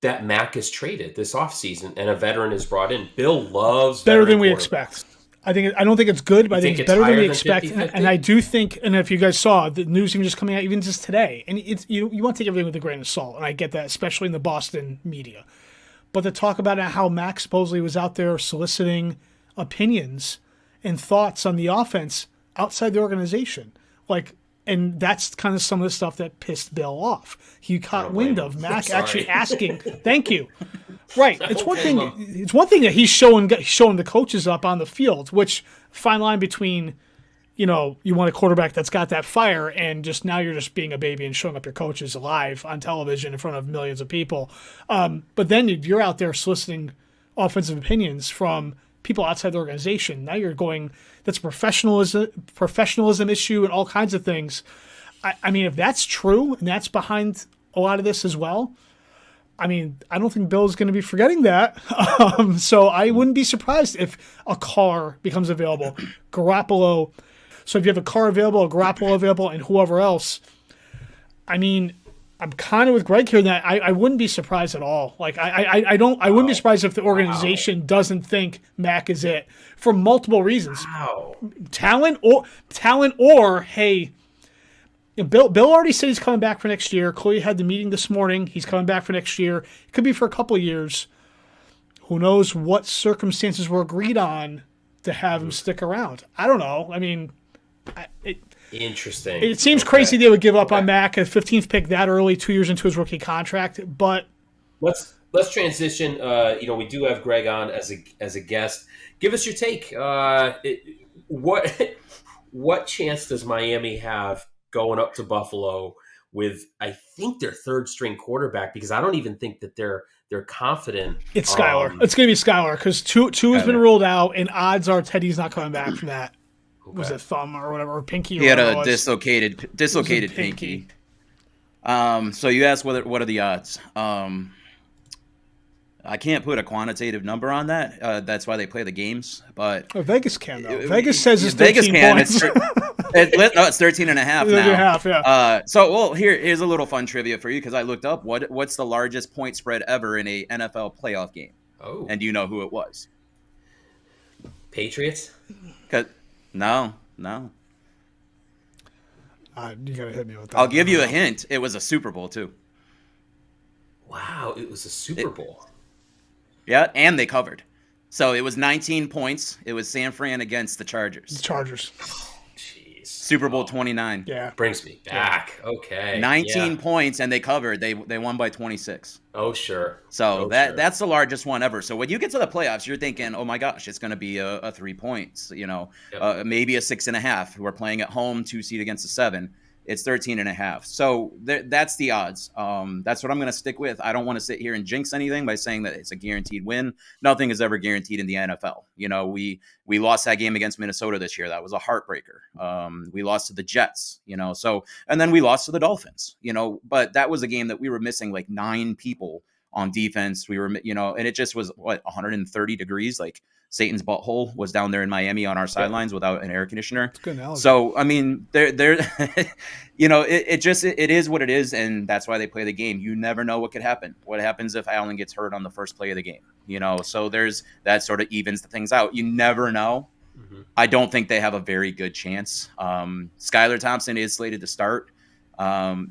that Mac is traded this offseason and a veteran is brought in? Bill loves better than we expect. I don't think it's good, but I think it's better than we expect. 50-50? And I do think, and if you guys saw the news even just coming out, even just today, and it's you want to take everything with a grain of salt, and I get that, especially in the Boston media. But to talk about how Mac supposedly was out there soliciting opinions and thoughts on the offense outside the organization, and that's kind of some of the stuff that pissed Bill off. He caught wind of Mac actually asking, "Thank you." Right. It's one thing. It's one thing that he's showing the coaches up on the field, which fine line between, you want a quarterback that's got that fire and just now you're just being a baby and showing up your coaches live on television in front of millions of people. But then you're out there soliciting offensive opinions from people outside the organization. Now you're going, that's a professionalism issue and all kinds of things. I mean, if that's true and that's behind a lot of this as well, I mean, I don't think Bill's going to be forgetting that. So I wouldn't be surprised if a car becomes available. Garoppolo. So if you have a car available, a Garoppolo available, and whoever else, I mean, I'm kind of with Greg here that I wouldn't be surprised at all. Like I wouldn't be surprised if the organization doesn't think Mac is it for multiple reasons. Wow. Talent or hey, Bill already said he's coming back for next year. Chloe had the meeting this morning. He's coming back for next year. It could be for a couple of years. Who knows what circumstances were agreed on to have him stick around? I don't know. I mean, Interesting. It seems crazy they would give up on Mac, a 15th pick that early, 2 years into his rookie contract. But let's transition. We do have Greg on as a guest. Give us your take. What chance does Miami have going up to Buffalo with, I think, their third string quarterback? Because I don't even think that they're confident. It's Skylar. It's going to be Skylar because two has been ruled out, and odds are Teddy's not coming back from that. Okay. Was it thumb or whatever, or pinky? He had a dislocated pinky. So you asked what are the odds? I can't put a quantitative number on that. That's why they play the games. But Vegas can though. Vegas says it's 13 points. It's 13 and a half now. 13 and a half, yeah. Here's a little fun trivia for you because I looked up what's the largest point spread ever in a NFL playoff game. Oh. And do you know who it was? Patriots? No. You gotta hit me with that. I'll give you a hint. It was a Super Bowl too. Wow, it was a Super Bowl. Yeah, and they covered. So it was 19 points. It was San Fran against the Chargers. Jeez. Super Bowl 29. Yeah. Brings me back. Okay. 19 points, and they covered. They won by 26. Oh, sure. So that's the largest one ever. So when you get to the playoffs, you're thinking, oh, my gosh, it's going to be a 3 points, maybe a 6.5. We're playing at home, 2 seed against a 7. It's 13.5. So that's the odds. That's what I'm going to stick with. I don't want to sit here and jinx anything by saying that it's a guaranteed win. Nothing is ever guaranteed in the NFL. We lost that game against Minnesota this year. That was a heartbreaker. We lost to the Jets, and then we lost to the Dolphins, but that was a game that we were missing like 9 people on defense. We were, and it just was 130 degrees. Like Satan's butthole was down there in Miami on our sidelines without an air conditioner. That's a good analogy. So, I mean, it is what it is. And that's why they play the game. You never know what could happen. What happens if Allen gets hurt on the first play of the game? So there's that sort of evens the things out. You never know. Mm-hmm. I don't think they have a very good chance. Skylar Thompson is slated to start.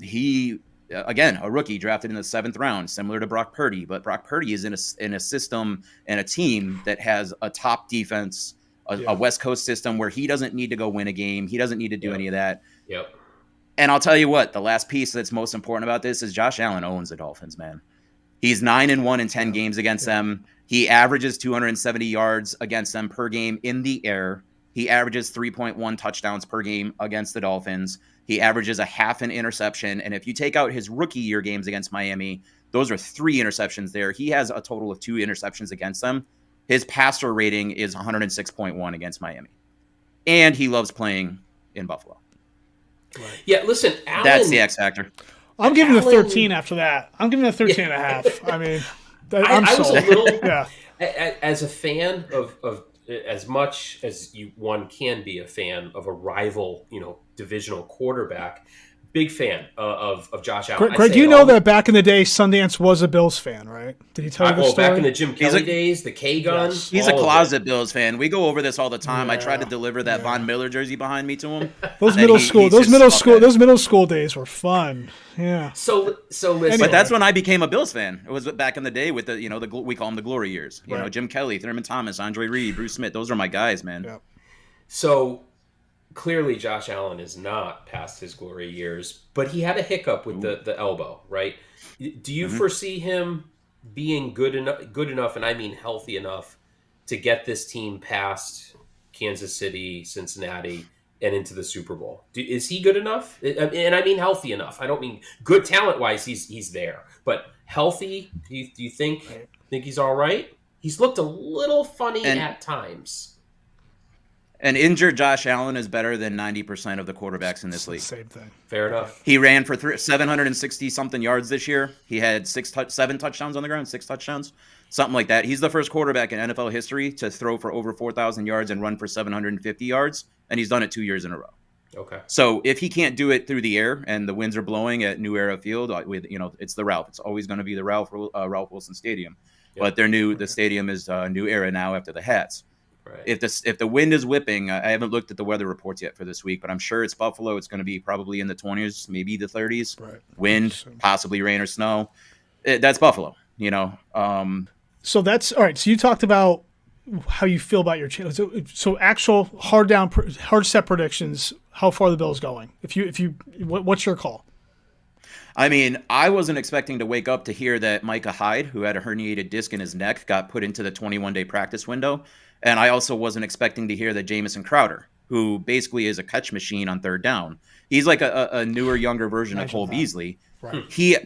He, again, a rookie drafted in the 7th round, similar to Brock Purdy, but Brock Purdy is in a system and a team that has a top defense, a West Coast system where he doesn't need to go win a game. He doesn't need to do any of that. Yep. And I'll tell you what, the last piece that's most important about this is Josh Allen owns the Dolphins, man. He's 9-1 in 10 games against them. He averages 270 yards against them per game in the air. He averages 3.1 touchdowns per game against the Dolphins. He averages a half an interception. And if you take out his rookie year games against Miami, those are 3 interceptions there. He has a total of 2 interceptions against them. His passer rating is 106.1 against Miami. And he loves playing in Buffalo. Right. Yeah, listen, Allen, that's the X factor. I'm giving it a 13 after that. I'm giving it a 13 and a half. I mean, I was a little, yeah. As a fan of as much as one can be a fan of a rival, divisional quarterback, big fan of Josh Allen. Greg, you know that back in the day, Sundance was a Bills fan, right? Did he tell you the story? Back in the Jim Kelly days, the K-Gun. Yes. He's a closet Bills fan. We go over this all the time. Yeah. I tried to deliver that Von Miller jersey behind me to him. Those middle school days were fun. Yeah. So listen. But that's when I became a Bills fan. It was back in the day with we call them the glory years. Jim Kelly, Thurman Thomas, Andre Reed, Bruce Smith. Those are my guys, man. Yeah. So clearly Josh Allen is not past his glory years, but he had a hiccup with the elbow, right? Do you foresee him being good enough, and I mean healthy enough, to get this team past Kansas City, Cincinnati, and into the Super Bowl? Is he good enough? And I mean healthy enough. I don't mean good talent-wise, he's there. But healthy, do you think he's all right? He's looked a little funny at times. An injured Josh Allen is better than 90% of the quarterbacks in this league. Same thing. Fair enough. He ran for 760-something yards this year. He had 7 touchdowns on the ground, 6 touchdowns, something like that. He's the first quarterback in NFL history to throw for over 4,000 yards and run for 750 yards, and he's done it 2 years in a row. Okay. So if he can't do it through the air and the winds are blowing at New Era Field, it's the Ralph. It's always going to be the Ralph Wilson Stadium. Yep. But the stadium is New Era now after the hats. Right. If the wind is whipping, I haven't looked at the weather reports yet for this week, but I'm sure it's Buffalo. It's going to be probably in the 20s, maybe the 30s. Right. Wind, possibly rain or snow. That's Buffalo, So that's all right. So you talked about how you feel about your chance. So actual hard set predictions. How far the Bills going? What's your call? I mean, I wasn't expecting to wake up to hear that Micah Hyde, who had a herniated disc in his neck, got put into the 21-day practice window. And I also wasn't expecting to hear that Jamison Crowder, who basically is a catch machine on third down, he's like a newer, younger version of Cole Beasley. Right.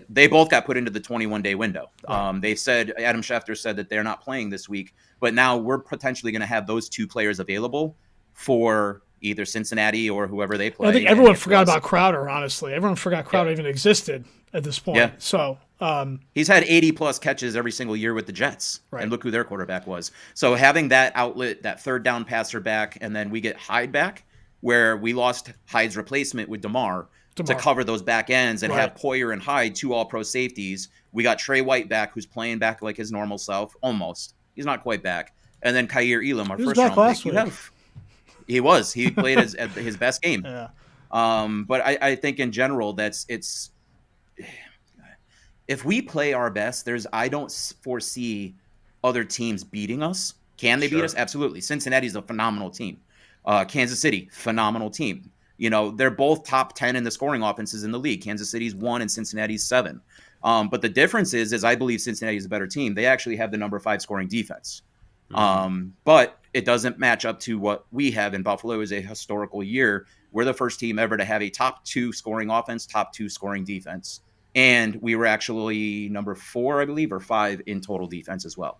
They both got put into the 21-day window. Right. They said, Adam Schefter said that they're not playing this week, but now we're potentially going to have those 2 players available for either Cincinnati or whoever they play. I think everyone forgot about Crowder, honestly. Everyone forgot Crowder even existed at this point. Yeah. So he's had 80-plus catches every single year with the Jets, and look who their quarterback was. So having that outlet, that third down passer back, and then we get Hyde back, where we lost Hyde's replacement with DeMar. To cover those back ends and have Poyer and Hyde, 2 all-pro safeties. We got Trey White back, who's playing back like his normal self, almost. He's not quite back. And then Kaiir Elam, our first-round pick. He was. He played his best game. Yeah. But I think in general, it's if we play our best, I don't foresee other teams beating us. Can they beat us? Absolutely. Cincinnati's a phenomenal team. Kansas City, phenomenal team. They're both top 10 in the scoring offenses in the league. Kansas City's 1 and Cincinnati's 7. But the difference is I believe Cincinnati is a better team. They actually have the number 5 scoring defense. But it doesn't match up to what we have in Buffalo. Is a historical year. We're the first team ever to have a top 2 scoring offense, top 2 scoring defense. And we were actually number 4, I believe, or 5 in total defense as well.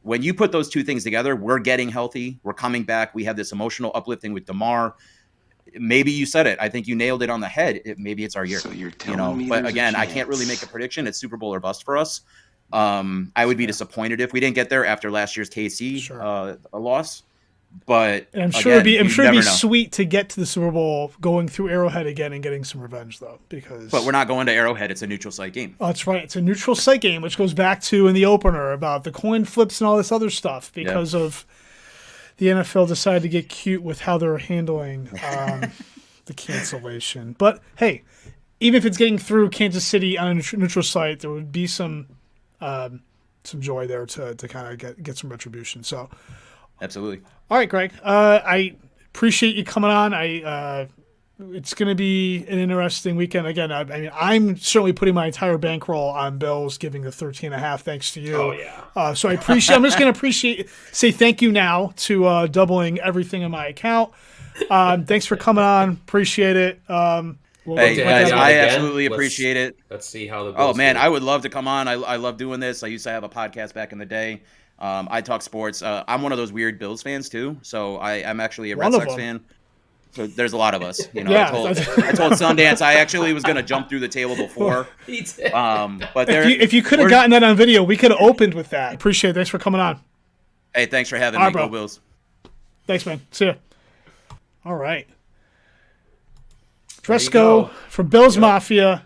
When you put those 2 things together, we're getting healthy. We're coming back. We have this emotional uplifting with DeMar. Maybe you said it. I think you nailed it on the head. Maybe it's our year. So you're telling me but again, I can't really make a prediction. It's Super Bowl or bust for us. I would be disappointed if we didn't get there after last year's KC a loss. But and I'm sure it'd be sweet to get to the Super Bowl going through Arrowhead again and getting some revenge, though. But we're not going to Arrowhead. It's a neutral site game. Oh, that's right. It's a neutral site game, which goes back to in the opener about the coin flips and all this other stuff because of the NFL decided to get cute with how they're handling the cancellation. But hey, even if it's getting through Kansas City on a neutral site, there would be some joy there to kind of get some retribution. So. Absolutely. All right, Greg. I appreciate you coming on. It's going to be an interesting weekend. Again, I mean, I'm certainly putting my entire bankroll on Bills, giving the 13.5 thanks to you. Oh yeah. So I'm just going to say thank you now to doubling everything in my account. Thanks for coming on. Appreciate it. Hey guys, I absolutely appreciate it. Let's see how the Bills do. I would love to come on. I love doing this. I used to have a podcast back in the day. I talk sports. I'm one of those weird Bills fans too. So I'm actually a Red Sox fan. So there's a lot of us. I told Sundance I actually was going to jump through the table before. But if you could have gotten that on video, we could have opened with that. Appreciate it. Thanks for coming on. Hey, thanks for having me. Go Bills. Thanks, man. See ya. All right. Dresko from Bills Mafia.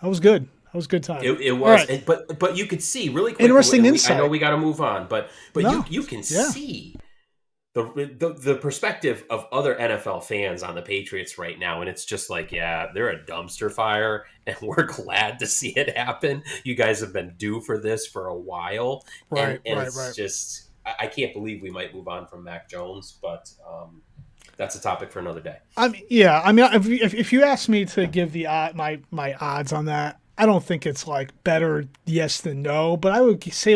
That was good. That was a good time. It was, right. but you could see really quickly. Interesting insight. I know we got to move on, but you can see the perspective of other NFL fans on the Patriots right now, and it's just like, they're a dumpster fire, and we're glad to see it happen. You guys have been due for this for a while, and it's just I can't believe we might move on from Mac Jones, but. That's a topic for another day. If you ask me to give my odds on that, I don't think it's like better yes than no, but I would say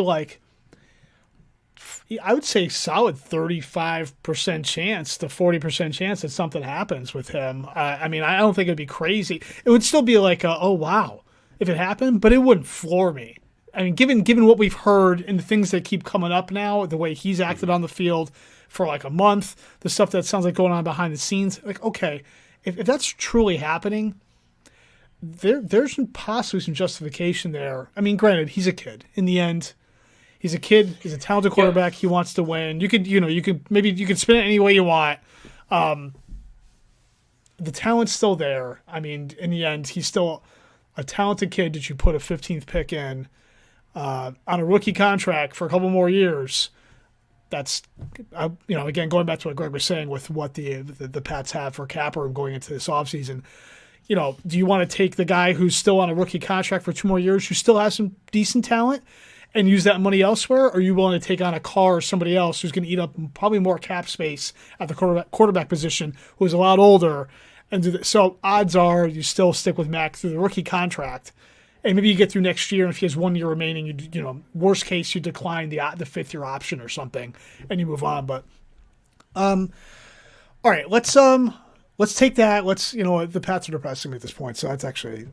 solid 35% chance to 40% chance that something happens with him. I don't think it'd be crazy. It would still be like oh wow if it happened, but it wouldn't floor me. I mean, given what we've heard and the things that keep coming up now, the way he's acted on the field for like a month, the stuff that sounds like going on behind the scenes, like, okay, if that's truly happening, there's possibly some justification there. I mean, granted, he's a kid. In the end, he's a kid. He's a talented quarterback. He wants to win. You could spin it any way you want. The talent's still there. I mean, in the end, he's still a talented kid that you put a 15th pick in on a rookie contract for a couple more years. That's, again, going back to what Greg was saying with what the Pats have for cap room going into this offseason. Do you want to take the guy who's still on a rookie contract for 2 more years, who still has some decent talent, and use that money elsewhere? Or are you willing to take on a Carr or somebody else who's going to eat up probably more cap space at the quarterback position, who's a lot older? And so odds are you still stick with Mac through the rookie contract. And maybe you get through next year, and if he has 1 year remaining, worst case, you decline the 5th-year option or something, and you move on. But, all right, let's take that. The Pats are depressing me at this point, so that's actually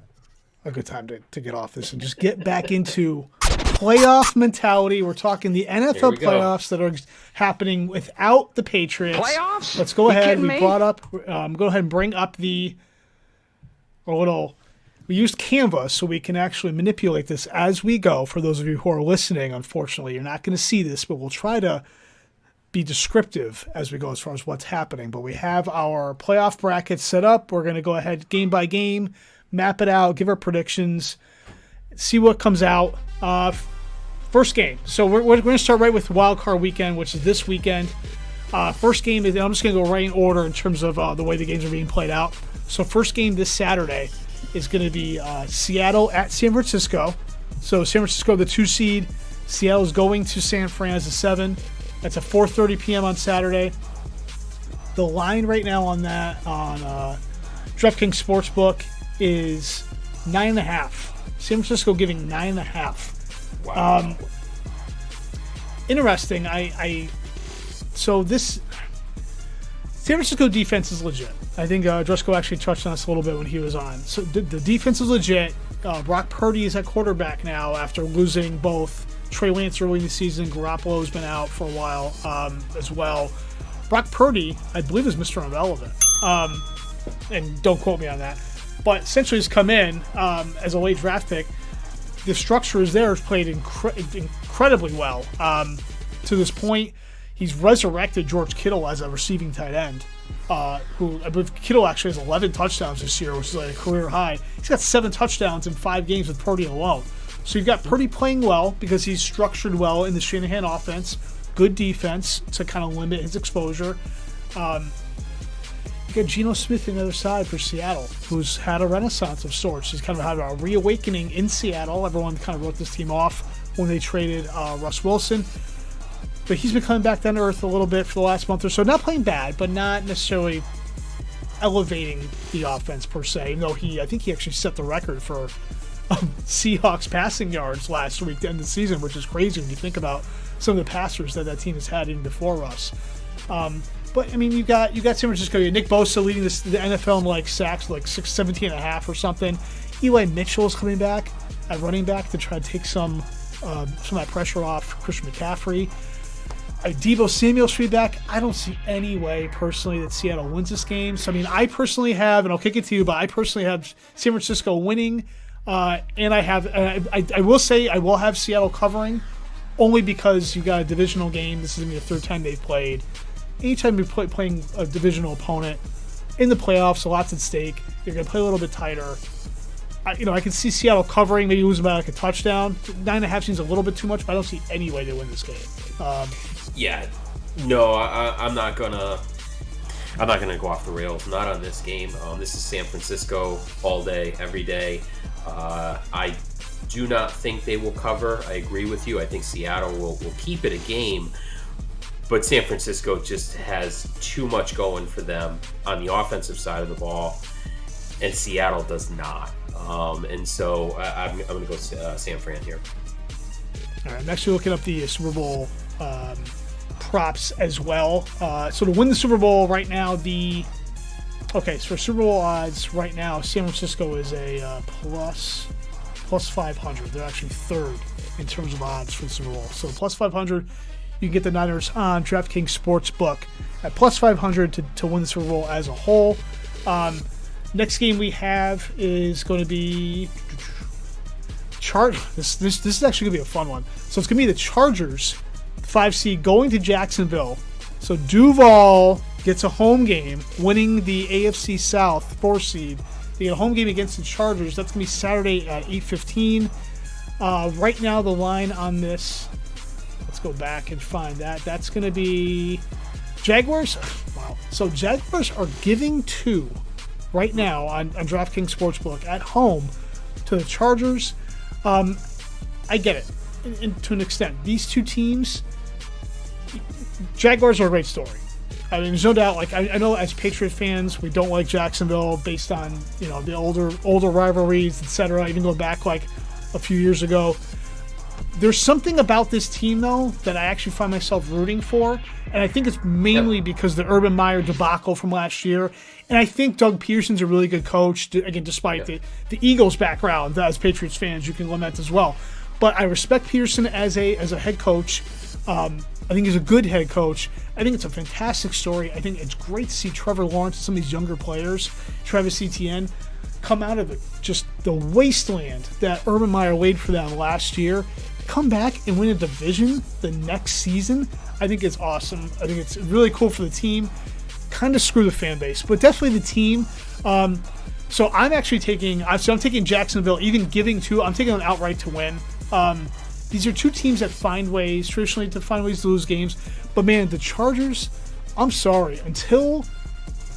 a good time to get off this and just get back into playoff mentality. We're talking the NFL playoffs that are happening without the Patriots. Playoffs? Let's go ahead. We brought up. Go ahead and bring up we used Canva so we can actually manipulate this as we go. For those of you who are listening, unfortunately, you're not going to see this, but we'll try to be descriptive as we go as far as what's happening. But we have our playoff brackets set up. We're going to go ahead game by game, map it out, give our predictions, see what comes out. First game. So we're going to start right with Wild Card Weekend, which is this weekend. First game is, I'm just going to go right in order in terms of the way the games are being played out. So first game this Saturday is going to be Seattle at San Francisco. So San Francisco, the 2 seed. Seattle is going to San Fran as a 7. That's at 4:30 p.m. on Saturday. The line right now on that on DraftKings Sportsbook is 9.5. San Francisco giving 9.5. Wow. Interesting. So this San Francisco defense is legit. I think Dresko actually touched on this a little bit when he was on. So the defense is legit. Brock Purdy is at quarterback now after losing both Trey Lance early in the season. Garoppolo's been out for a while as well. Brock Purdy, I believe, is Mr. Irrelevant. And don't quote me on that. But essentially has come in as a late draft pick. The structure is there. Has played incredibly well. To this point, he's resurrected George Kittle as a receiving tight end. Who I believe Kittle actually has 11 touchdowns this year, which is like a career high. He's got 7 touchdowns in 5 games with Purdy alone. So you've got Purdy playing well because he's structured well in the Shanahan offense. Good defense to kind of limit his exposure. You got Geno Smith on the other side for Seattle, who's had a renaissance of sorts. He's kind of had a reawakening in Seattle. Everyone kind of wrote this team off when they traded Russ Wilson. But he's been coming back down to earth a little bit for the last month or so. Not playing bad, but not necessarily elevating the offense per se. Even though I think he actually set the record for Seahawks passing yards last week to end the season, which is crazy when you think about some of the passers that team has had even before Russ. But I mean, you got San Francisco. You got Nick Bosa leading the NFL in like sacks, like 17.5 or something. Eli Mitchell is coming back at running back to try to take some of that pressure off Christian McCaffrey. Deebo Samuel should be back. I don't see any way personally that Seattle wins this game. So I mean, I personally have, and I'll kick it to you, but I personally have San Francisco winning, and I will say I will have Seattle covering, only because you got a divisional game. This is gonna be the 3rd time they've played. Anytime you're playing a divisional opponent in the playoffs, a lot's at stake. You're gonna play a little bit tighter. I can see Seattle covering, maybe losing by like a touchdown. 9.5 seems a little bit too much, but I don't see any way to win this game. Yeah, no, I'm not gonna go off the rails. Not on this game. This is San Francisco all day, every day. I do not think they will cover. I agree with you. I think Seattle will keep it a game, but San Francisco just has too much going for them on the offensive side of the ball, and Seattle does not. And so I'm going to go San Fran here. All right, I'm actually looking up the Super Bowl props as well. So to win the Super Bowl right now, so for Super Bowl odds right now, San Francisco is a plus plus 500. They're actually third in terms of odds for the Super Bowl. So plus 500, you can get the Niners on DraftKings Sportsbook at plus 500 to win the Super Bowl as a whole. Next game we have is going to be This is actually going to be a fun one. So it's going to be the Chargers, 5 seed, going to Jacksonville. So Duval gets a home game, winning the AFC South 4 seed. They get a home game against the Chargers. That's going to be Saturday at 8:15. Right now, the line on this, let's go back and find that. That's going to be Jaguars. Wow. So Jaguars are giving 2 right now on DraftKings Sportsbook at home to the Chargers. I get it to an extent. These two teams, Jaguars are a great story. I mean, there's no doubt. Like I know as Patriot fans, we don't like Jacksonville based on the older rivalries, etc. Even going back like a few years ago. There's something about this team though that I actually find myself rooting for, and I think it's mainly because the Urban Meyer debacle from last year. And I think Doug Peterson's a really good coach. Again, despite the Eagles' background, as Patriots fans, you can lament as well. But I respect Peterson as a head coach. I think he's a good head coach. I think it's a fantastic story. I think it's great to see Trevor Lawrence and some of these younger players, Travis Etienne, come out of just the wasteland that Urban Meyer laid for them last year. Come back and win a division the next season, I think it's awesome. I think it's really cool for the team. Kind of screw the fan base, but definitely the team. So I'm actually taking Jacksonville, even giving 2. I'm taking them outright to win. These are two teams that traditionally find ways to lose games. But man, the Chargers, I'm sorry, until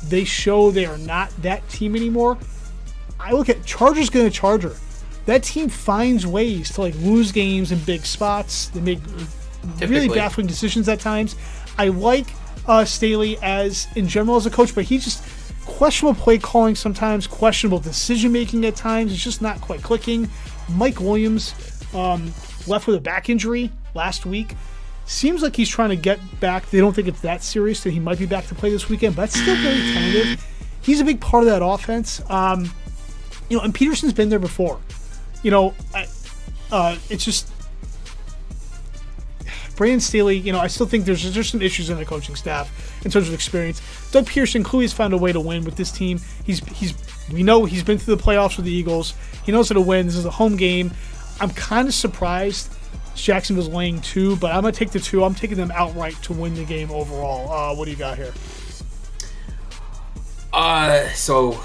they show they are not that team anymore, I look at Chargers going to Charger. That team finds ways to lose games in big spots. They make really baffling decisions at times. I like Staley in general as a coach, but he's just questionable play calling sometimes, questionable decision making at times. It's just not quite clicking. Mike Williams left with a back injury last week. Seems like he's trying to get back. They don't think it's that serious that he might be back to play this weekend, but that's still very tentative. He's a big part of that offense. And Peterson's been there before. It's just Brandon Staley. I still think there's some issues in the coaching staff in terms of experience. Doug Peterson clearly has found a way to win with this team. We know he's been through the playoffs with the Eagles. He knows how to win. This is a home game. I'm kind of surprised Jacksonville's laying 2, but I'm going to take the 2. I'm taking them outright to win the game overall. What do you got here? So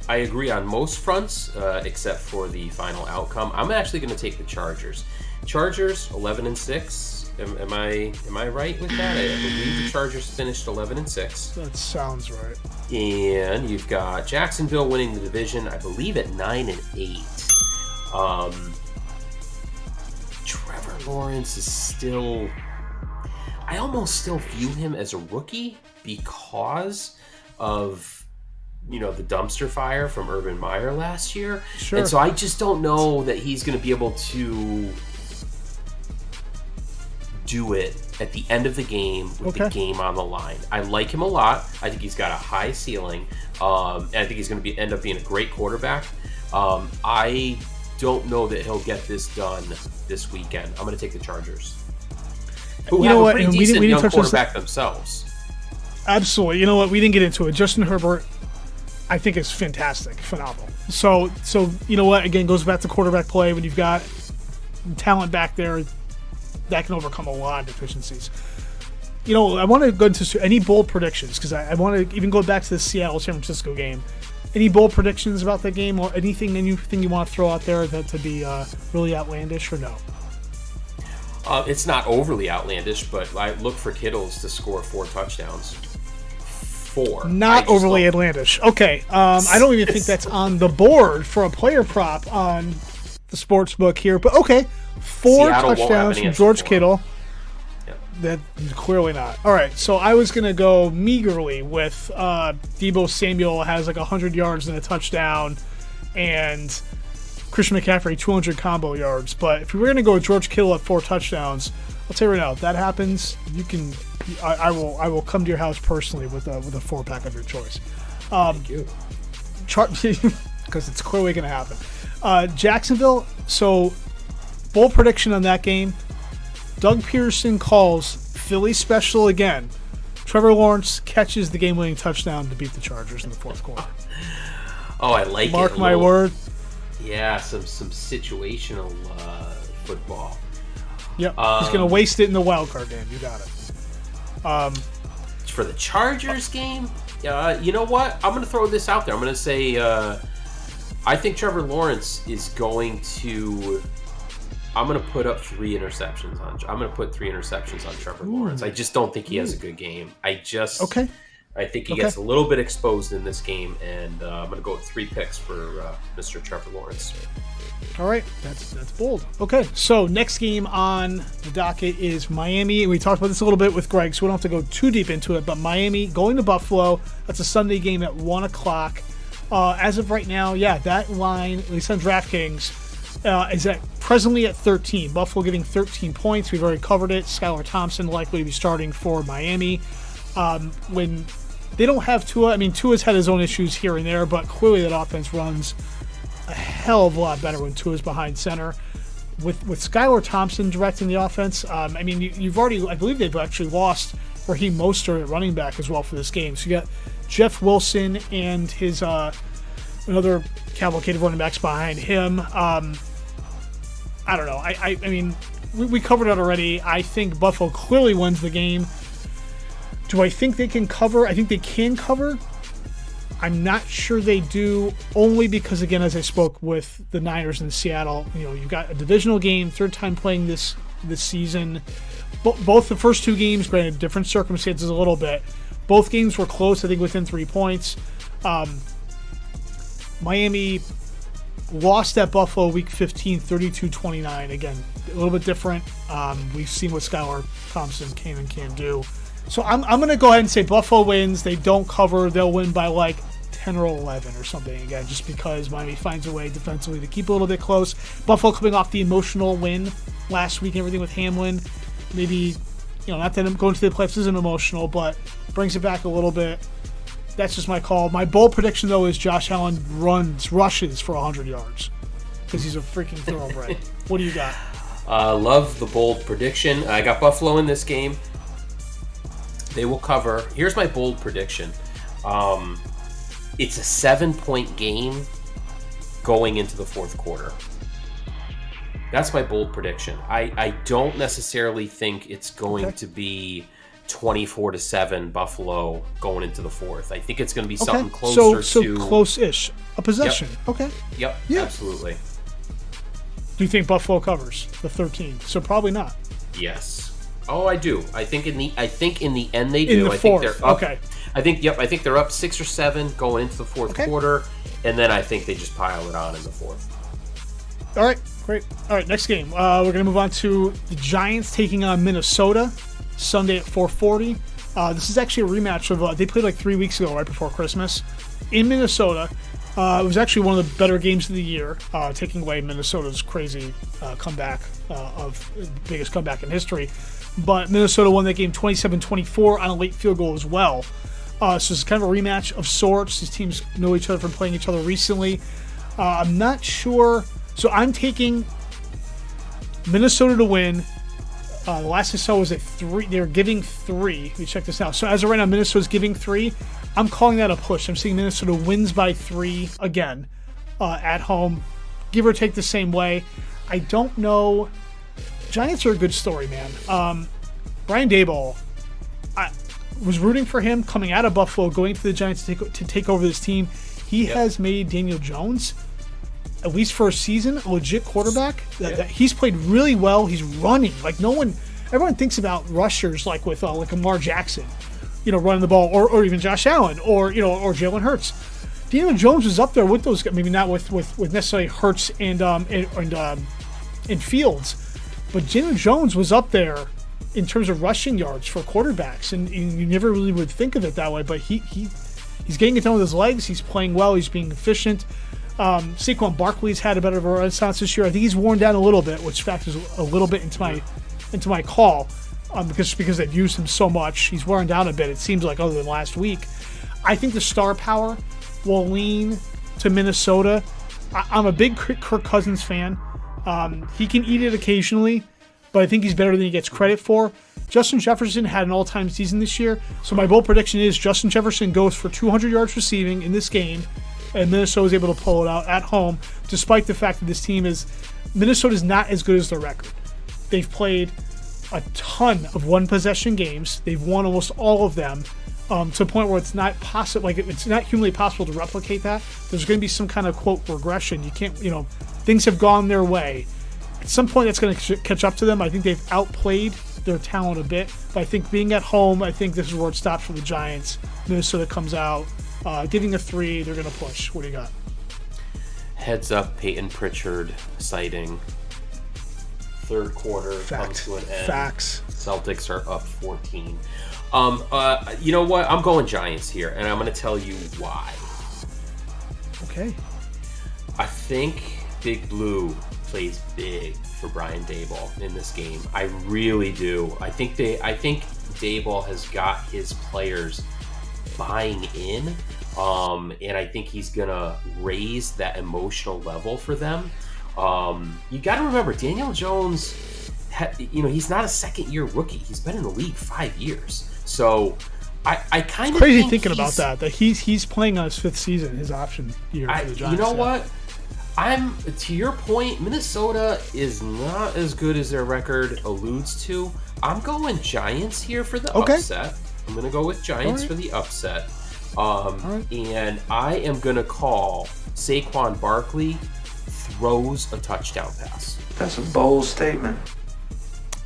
I agree on most fronts, except for the final outcome. I'm actually going to take the Chargers. Chargers 11-6. Am I right with that? I believe the Chargers finished 11-6. That sounds right. And you've got Jacksonville winning the division, I believe, at 9-8. Trevor Lawrence is still. I almost still view him as a rookie because of the dumpster fire from Urban Meyer last year. Sure. And so I just don't know that he's going to be able to do it at the end of the game with the game on the line. I like him a lot. I think he's got a high ceiling. And I think he's going to end up being a great quarterback. I don't know that he'll get this done this weekend. I'm going to take the Chargers, who have a pretty decent young quarterback themselves. Absolutely. You know what? We didn't get into it. Justin Herbert, I think, is fantastic, phenomenal. So you know what? Again, goes back to quarterback play. When you've got talent back there, that can overcome a lot of deficiencies. I want to go into any bold predictions because I want to even go back to the Seattle-San Francisco game. Any bold predictions about that game or anything you want to throw out there that to be really outlandish or no? It's not overly outlandish, but I look for Kittles to score 4 touchdowns. 4. Not overly outlandish. Okay. I don't even think that's on the board for a player prop on the sports book here, but okay. 4 Seattle touchdowns from George Kittle. That clearly not. All right, so I was going to go meagerly with Deebo Samuel has 100 yards and a touchdown, and Christian McCaffrey 200 combo yards. But if we were going to go with George Kittle at 4 touchdowns, I'll tell you right now, if that happens, I will come to your house personally with a 4-pack of your choice. Thank you. Because it's clearly going to happen. Jacksonville. So, bold prediction on that game. Doug Peterson calls Philly special again. Trevor Lawrence catches the game-winning touchdown to beat the Chargers in the fourth quarter. Oh, I like it. Mark my word. Yeah, some situational football. Yep, he's going to waste it in the wild card game. You got it. For the Chargers game, you know what? I'm going to throw this out there. I'm going to say I think Trevor Lawrence is going to. I'm going to put up 3 interceptions on. I'm going to put 3 interceptions on Trevor Lawrence. I just don't think he has a good game. I think he gets a little bit exposed in this game, and I'm going to go with 3 picks for Mr. Trevor Lawrence. All right, that's bold. Okay, so next game on the docket is Miami. We talked about this a little bit with Greg, so we don't have to go too deep into it. But Miami going to Buffalo. That's a Sunday game at 1 o'clock. As of right now, that line, at least on DraftKings, is presently at 13. Buffalo getting 13 points. We've already covered it. Skylar Thompson likely to be starting for Miami. When they don't have Tua, I mean, Tua's had his own issues here and there, but clearly that offense runs a hell of a lot better when Tua's behind center. With Skylar Thompson directing the offense, I mean, you've already, I believe they've actually lost Raheem Mostert at running back as well for this game. So you got Jeff Wilson and his another cavalcade of running backs behind him. I don't know. I mean, we covered it already. I think Buffalo clearly wins the game. Do I think they can cover? I think they can cover. I'm not sure they do, only because, again, as I spoke with the Niners in Seattle, you've got a divisional game, third time playing this season. Both the first 2 games, granted, different circumstances a little bit. Both games were close, I think, within 3 points. Miami lost at Buffalo week 15, 32-29. Again, a little bit different. We've seen what Skylar Thompson can and can't do. So I'm going to go ahead and say Buffalo wins. They don't cover. They'll win by like 10 or 11 or something, again, just because Miami finds a way defensively to keep it a little bit close. Buffalo coming off the emotional win last week and everything with Hamlin. Maybe, not that going to the playoffs isn't emotional, but brings it back a little bit. That's just my call. My bold prediction, though, is Josh Allen rushes for 100 yards because he's a freaking thoroughbred. What do you got? Love the bold prediction. I got Buffalo in this game. They will cover. Here's my bold prediction. It's a 7-point game going into the fourth quarter. That's my bold prediction. I don't necessarily think it's going to be 24-7 Buffalo going into the fourth. I think it's going to be something closer to close-ish, a possession. Yep. Okay. Yep. Absolutely. Do you think Buffalo covers the 13? So probably not. Yes. Oh, I do. I think in the end they do. In the fourth. Think they're up. Okay. I think they're up 6 or 7 going into the fourth quarter, and then I think they just pile it on in the fourth. All right, great. All right, next game. We're going to move on to the Giants taking on Minnesota Sunday at 4:40. This is actually a rematch of they played like 3 weeks ago, right before Christmas, in Minnesota. It was actually one of the better games of the year, taking away Minnesota's crazy comeback of biggest comeback in history. But Minnesota won that game 27-24 on a late field goal as well. So it's kind of a rematch of sorts. These teams know each other from playing each other recently. I'm not sure. So I'm taking Minnesota to win. The last I saw was at 3. They were giving 3. Let me check this out. So as of right now, Minnesota's giving 3. I'm calling that a push. I'm seeing Minnesota wins by 3 again at home. Give or take the same way. I don't know. Giants are a good story, man. Brian Daboll, I was rooting for him coming out of Buffalo, going to the Giants to take over this team. He has made Daniel Jones, at least for a season, a legit quarterback. That he's played really well. He's running like everyone thinks about rushers like with like Lamar Jackson, running the ball, or even Josh Allen, or Jalen Hurts. Daniel Jones was up there with those, maybe not with necessarily Hurts and Fields. But Daniel Jones was up there in terms of rushing yards for quarterbacks, and you never really would think of it that way. But he's getting it done with his legs. He's playing well. He's being efficient. Saquon Barkley's had a better renaissance this year. I think he's worn down a little bit, which factors a little bit into my call because they've used him so much. He's wearing down a bit. It seems like other than last week. I think the star power will lean to Minnesota. I'm a big Kirk Cousins fan. He can eat it occasionally, but I think he's better than he gets credit for. Justin Jefferson had an all-time season this year, so my bold prediction is Justin Jefferson goes for 200 yards receiving in this game, and Minnesota is able to pull it out at home, despite the fact that Minnesota's not as good as their record. They've played a ton of one-possession games. They've won almost all of them, to a point where it's not possible, like it's not humanly possible to replicate that. There's going to be some kind of quote regression. You can't, things have gone their way. At some point, that's going to catch up to them. I think they've outplayed their talent a bit, but I think being at home, I think this is where it stops for the Giants. Minnesota comes out, getting a 3. They're going to push. What do you got? Heads up, Peyton Pritchard sighting. Third quarter comes to an end. Facts. Celtics are up 14. You know what? I'm going Giants here, and I'm going to tell you why. Okay. I think Big Blue plays big for Brian Daboll in this game. I really do. I think Daboll has got his players buying in, and I think he's gonna raise that emotional level for them. You got to remember, Daniel Jones, he's not a second-year rookie. He's been in the league 5 years. So I kind of crazy thinking about that he's playing on his 5th season, his option year for the Giants. You know what? I'm to your point. Minnesota is not as good as their record alludes to. I'm going Giants here for the upset. I'm going to go with Giants for the upset. And I am going to call Saquon Barkley throws a touchdown pass. That's a bold statement.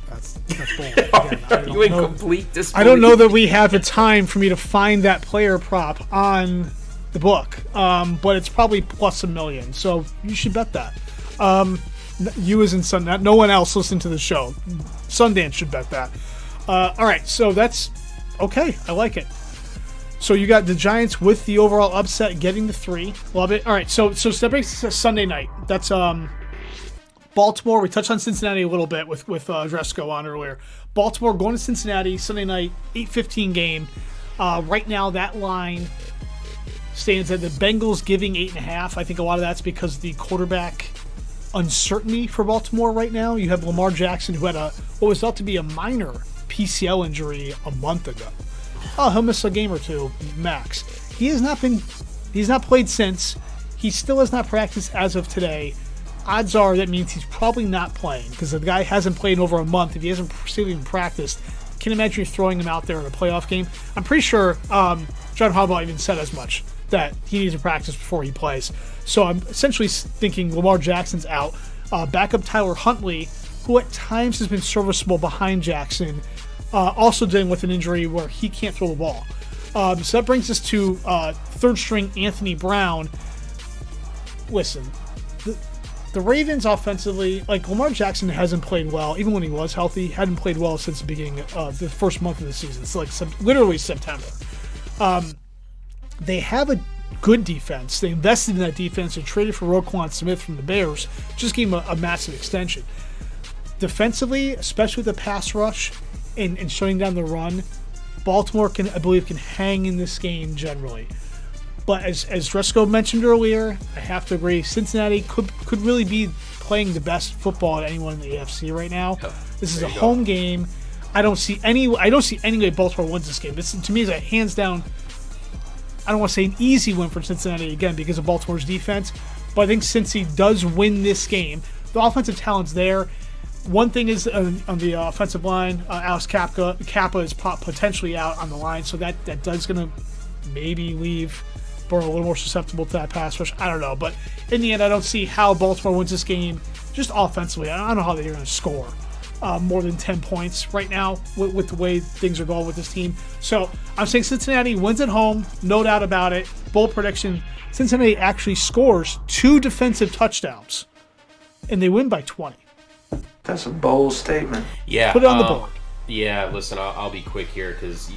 That's bold. Again, Are you in complete disbelief? I don't know that we have the time for me to find that player prop on the book, but it's probably plus $1 million, so you should bet that. You as in Sundance, no one else listening to the show. Sundance should bet that. All right, so that's okay. I like it. So you got the Giants with the overall upset, getting the 3. Love it. All right, so that brings us to Sunday night. That's Baltimore. We touched on Cincinnati a little bit with Dresko on earlier. Baltimore going to Cincinnati Sunday night, 8:15 game. Right now, that line stands at the Bengals giving 8.5. I think a lot of that's because of the quarterback uncertainty for Baltimore right now. You have Lamar Jackson, who had what was thought to be a minor PCL injury a month ago. Oh, he'll miss a game or two, max. He's not played since. He still has not practiced as of today. Odds are that means he's probably not playing, because the guy hasn't played in over a month. If he hasn't even practiced, can't imagine you throwing him out there in a playoff game. I'm pretty sure John Harbaugh even said as much, that he needs to practice before he plays. So I'm essentially thinking Lamar Jackson's out. Backup Tyler Huntley, who at times has been serviceable behind Jackson, also dealing with an injury where he can't throw the ball. So that brings us to third string Anthony Brown. Listen, the Ravens offensively, like Lamar Jackson hasn't played well, even when he was healthy, hadn't played well since the beginning of the first month of the season. It's like literally September. They have a good defense. They invested in that defense. They traded for Roquan Smith from the Bears. Just gave him a massive extension. Defensively, especially with the pass rush and shutting down the run, Baltimore I believe can hang in this game generally. But as Dresko mentioned earlier, I have to agree, Cincinnati could really be playing the best football at anyone in the AFC right now. Yeah, this is a home game. I don't see any way Baltimore wins this game. This to me is a hands down, I don't want to say an easy win for Cincinnati again because of Baltimore's defense, but I think Cincy does win this game. The offensive talent's there. One thing is on the offensive line, Alex Kappa is potentially out on the line, so that does going to maybe leave Burrow a little more susceptible to that pass rush. I don't know, but in the end, I don't see how Baltimore wins this game just offensively. I don't know how they're going to score more than 10 points right now with the way things are going with this team. So I'm saying Cincinnati wins at home, no doubt about it. Bold prediction, Cincinnati actually scores 2 defensive touchdowns, and they win by 20. That's a bold statement. Yeah, put it on the board. Yeah, listen, I'll be quick here because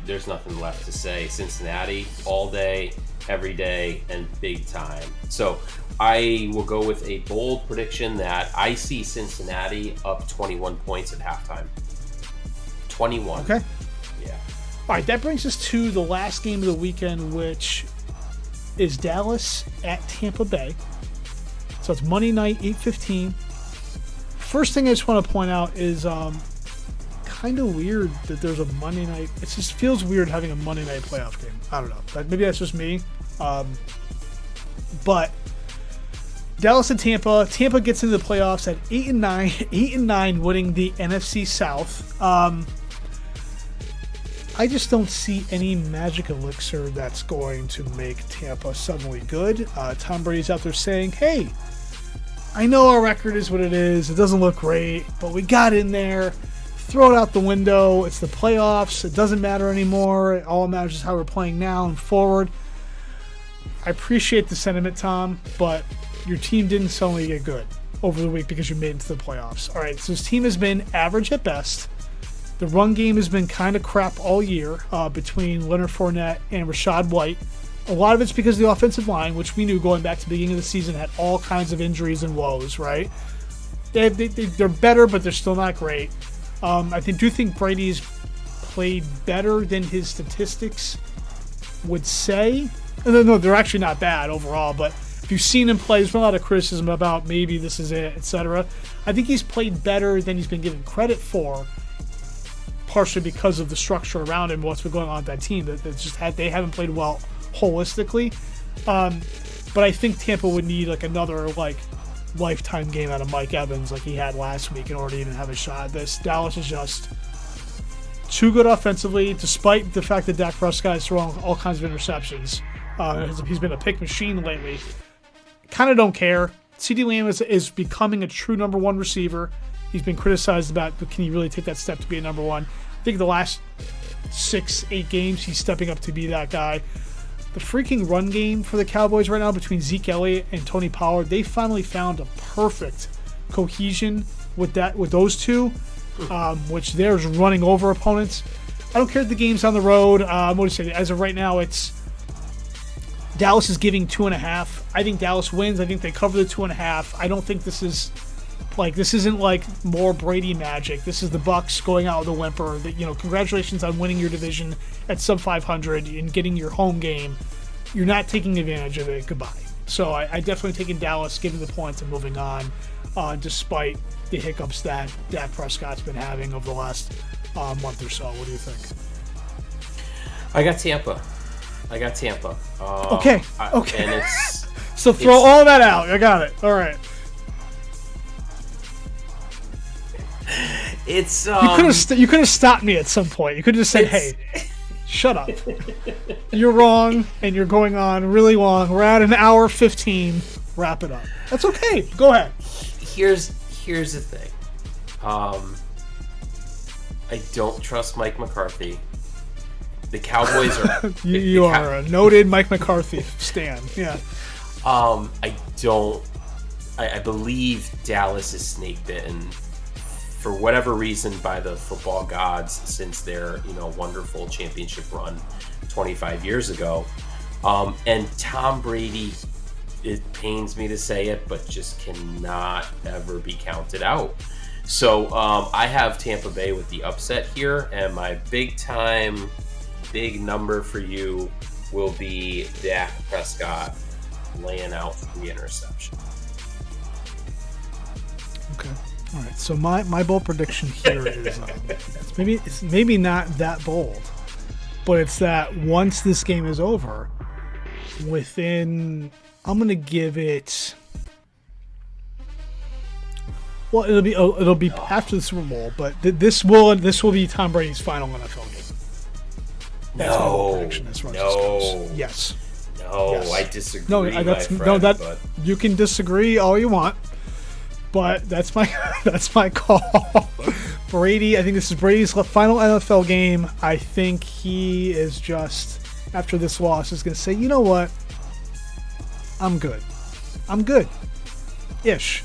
there's nothing left to say. Cincinnati all day, every day, and big time. So I will go with a bold prediction that I see Cincinnati up 21 points at halftime. 21. Okay. Yeah. All right, that brings us to the last game of the weekend, which is Dallas at Tampa Bay. So it's Monday night, 8:15. First thing I just want to point out is kind of weird that there's a Monday night. It just feels weird having a Monday night playoff game. I don't know. Maybe that's just me. But Dallas and Tampa. Tampa gets into the playoffs at 8-9. 8-9, winning the NFC South. I just don't see any magic elixir that's going to make Tampa suddenly good. Tom Brady's out there saying, hey, I know our record is what it is. It doesn't look great, but we got in there. Throw it out the window. It's the playoffs. It doesn't matter anymore. All that matters is how we're playing now and forward. I appreciate the sentiment, Tom, but your team didn't suddenly get good over the week because you made it to the playoffs. All right, so his team has been average at best. The run game has been kind of crap all year between Leonard Fournette and Rachaad White. A lot of it's because of the offensive line, which we knew going back to the beginning of the season had all kinds of injuries and woes, right? They're better, but they're still not great. I do think Brady's played better than his statistics would say. No, they're actually not bad overall, but if you've seen him play, there's been a lot of criticism about maybe this is it, etc. I think he's played better than he's been given credit for, partially because of the structure around him, what's been going on with that team. They haven't played well holistically. But I think Tampa would need another lifetime game out of Mike Evans like he had last week in order to even have a shot at this. Dallas is just too good offensively, despite the fact that Dak Prescott is throwing all kinds of interceptions. He's been a pick machine lately. Kind of don't care. CeeDee Lamb is becoming a true number one receiver. He's been criticized about, but can he really take that step to be a number one? I think the last 6-8 games, he's stepping up to be that guy. The freaking run game for the Cowboys right now between Zeke Elliott and Tony Pollard, they finally found a perfect cohesion with those two, which they're just running over opponents. I don't care if the game's on the road. What do you say? As of right now, it's Dallas is giving 2.5. I think Dallas wins. I think they cover the 2.5. I don't think this isn't more Brady magic. This is the Bucs going out with a whimper. Congratulations on winning your division at sub 500 and getting your home game. You're not taking advantage of it. Goodbye. So I definitely taking Dallas, giving the points and moving on, despite the hiccups that Dak Prescott's been having over the last month or so. What do you think? I got Tampa. Okay. And so throw all that out. I got it. All right. It's you could have stopped me at some point. You could have just said, "Hey, shut up. You're wrong, and you're going on really long. We're at an hour 15. Wrap it up." That's okay. Go ahead. Here's the thing. I don't trust Mike McCarthy. The Cowboys are. you are a noted Mike McCarthy stan. Yeah. I believe Dallas is snake bitten for whatever reason by the football gods since their wonderful championship run 25 years ago. And Tom Brady, it pains me to say it, but just cannot ever be counted out. So I have Tampa Bay with the upset here, and my big number for you will be Dak Prescott laying out 3 interceptions. Okay. All right. So my bold prediction here is it's maybe not that bold, but it's that once this game is over, I'm gonna give it. Well, it'll be after the Super Bowl, but this will be Tom Brady's final NFL game. That's my bold prediction as far as this goes. Yes. No, yes. I disagree. But you can disagree all you want, but that's my call. Brady, I think this is Brady's final NFL game. I think he is just, after this loss, is going to say, you know what? I'm good. Ish.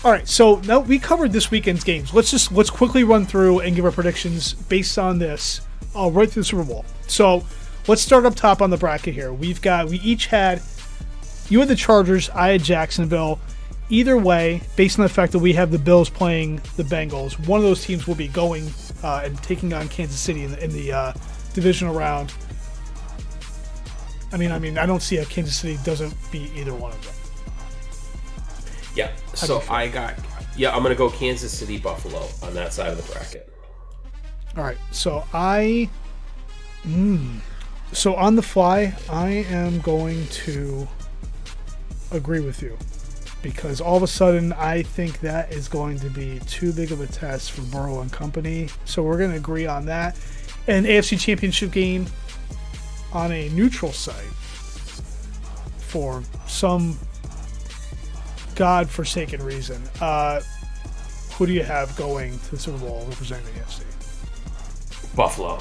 All right, so now we covered this weekend's games. Let's quickly run through and give our predictions based on this, right through the Super Bowl. So let's start up top on the bracket here. We each had, you had the Chargers, I had Jacksonville. Either way, based on the fact that we have the Bills playing the Bengals, one of those teams will be going and taking on Kansas City in the divisional round. I mean, I don't see how Kansas City doesn't beat either one of them. Yeah. So I'm going to go Kansas City, Buffalo on that side of the bracket. All right. So so on the fly, I am going to agree with you because all of a sudden I think that is going to be too big of a test for Burrow and company. So we're going to agree on that. An AFC Championship game on a neutral site for some God-forsaken reason. Who do you have going to the Super Bowl representing the AFC? Buffalo.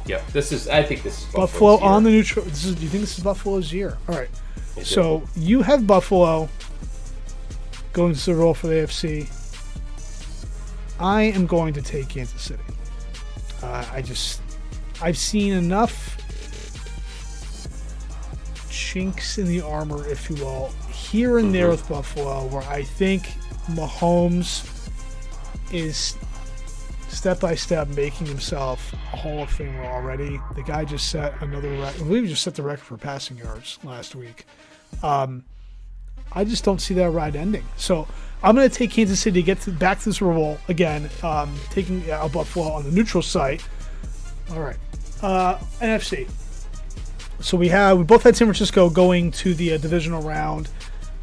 Yep. I think this is Buffalo year. on the neutral. Do you think this is Buffalo's year? All right. So you have Buffalo going to the Super Bowl for the AFC. I am going to take Kansas City. I've seen enough chinks in the armor, if you will, here and there with Buffalo, where I think Mahomes is step by step making himself a Hall of Famer already. The guy just set another record. I believe he just set the record for passing yards last week. I just don't see that ride ending. So I'm going to take Kansas City to get back to the Super Bowl again, taking Buffalo on the neutral site. All right. NFC. So we both had San Francisco going to the divisional round,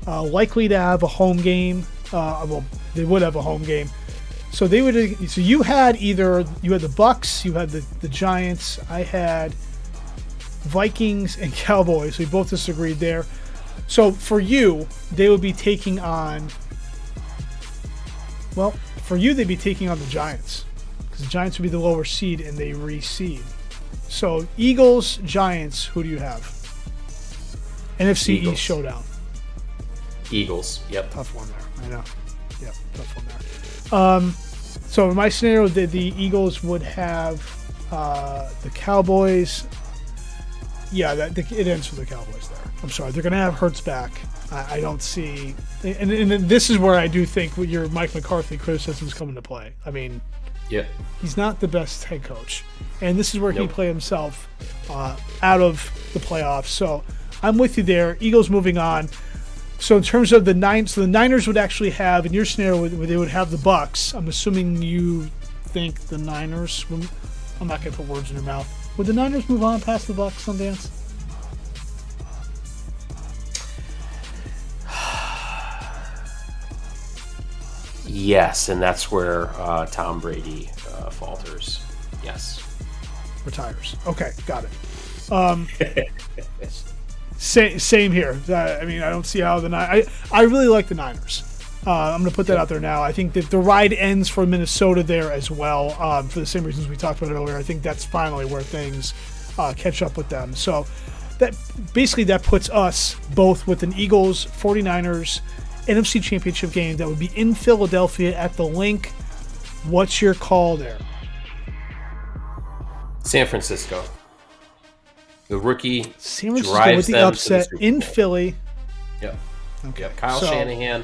likely to have a home game. Well, they would have a home game. So they would. So you had the Bucks, you had the Giants. I had Vikings and Cowboys. We both disagreed there. So for you, they would be taking on. Well, for you, they'd be taking on the Giants because the Giants would be the lower seed and they reseed. So Eagles, Giants. Who do you have? NFC Eagles. East showdown. Eagles. Yep. Tough one there. I know. Yep. Tough one there. So in my scenario, the Eagles would have the Cowboys. Yeah, it ends for the Cowboys there. I'm sorry. They're going to have Hurts back. I don't see... And this is where I do think your Mike McCarthy criticism is coming to play. I mean, he's not the best head coach. And this is where he played himself out of the playoffs. So I'm with you there. Eagles moving on. So in terms of the Niners would actually have, in your scenario, where they would have the Bucks. I'm assuming you think the Niners. I'm not going to put words in your mouth. Would the Niners move on past the Bucks, Sundance? Yes, and that's where Tom Brady falters. Yes. Retires. Okay, got it. Same here. I mean, I don't see how I really like the Niners. I'm going to put that out there now. I think that the ride ends for Minnesota there as well, for the same reasons we talked about earlier. I think that's finally where things catch up with them. So that puts us both with an Eagles 49ers NFC Championship game that would be in Philadelphia at the Link. What's your call there? San Francisco. The rookie San Francisco drives with the them upset to the in Philly. Yep. Okay. Yep. Kyle Shanahan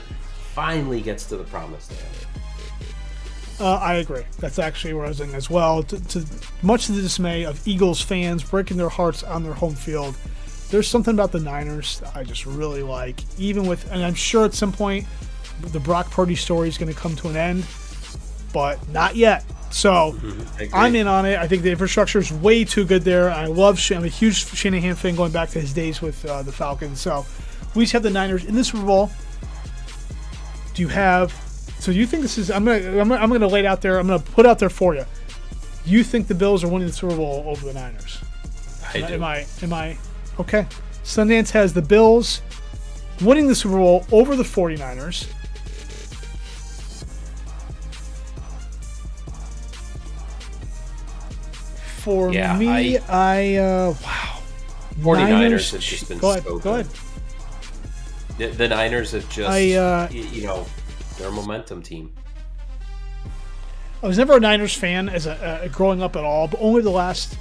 finally gets to the promised land. I agree. That's actually where I was in as well. To much of the dismay of Eagles fans breaking their hearts on their home field, there's something about the Niners that I just really like. And I'm sure at some point the Brock Purdy story is going to come to an end, but not yet. So I'm in on it. I think the infrastructure is way too good there. I'm a huge Shanahan fan going back to his days with the Falcons. So we just have the Niners in the Super Bowl. Do you have? So you think this is? I'm gonna lay it out there. I'm gonna put it out there for you. You think the Bills are winning the Super Bowl over the Niners? I do. Am I okay? Sundance has the Bills winning the Super Bowl over the 49ers. For me, wow. 49ers have just been go so ahead. The Niners have just, they're a momentum team. I was never a Niners fan as growing up at all, but only the last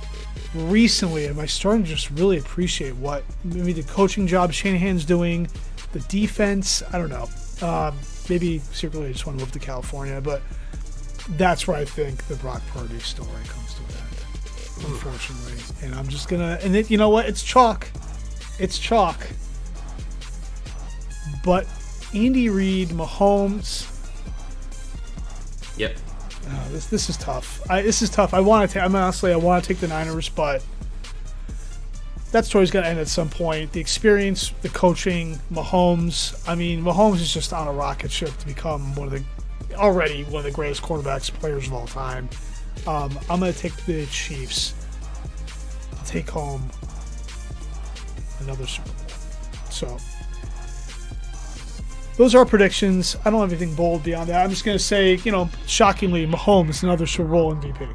recently am I starting to just really appreciate what maybe the coaching job Shanahan's doing, the defense. I don't know. Maybe secretly I just want to move to California, but that's where I think the Brock Purdy story comes to an end, unfortunately. And I'm just gonna. And you know what? It's chalk. It's chalk. But Andy Reid, Mahomes. Yep. Oh, this is tough. This is tough. I want to take the Niners, but that story's got to end at some point. The experience, the coaching, Mahomes. I mean, Mahomes is just on a rocket ship to become already one of the greatest quarterbacks players of all time. I'm going to take the Chiefs. I'll take home another Super Bowl. So those are our predictions. I don't have anything bold beyond that. I'm just going to say, shockingly, Mahomes, another Super Bowl MVP.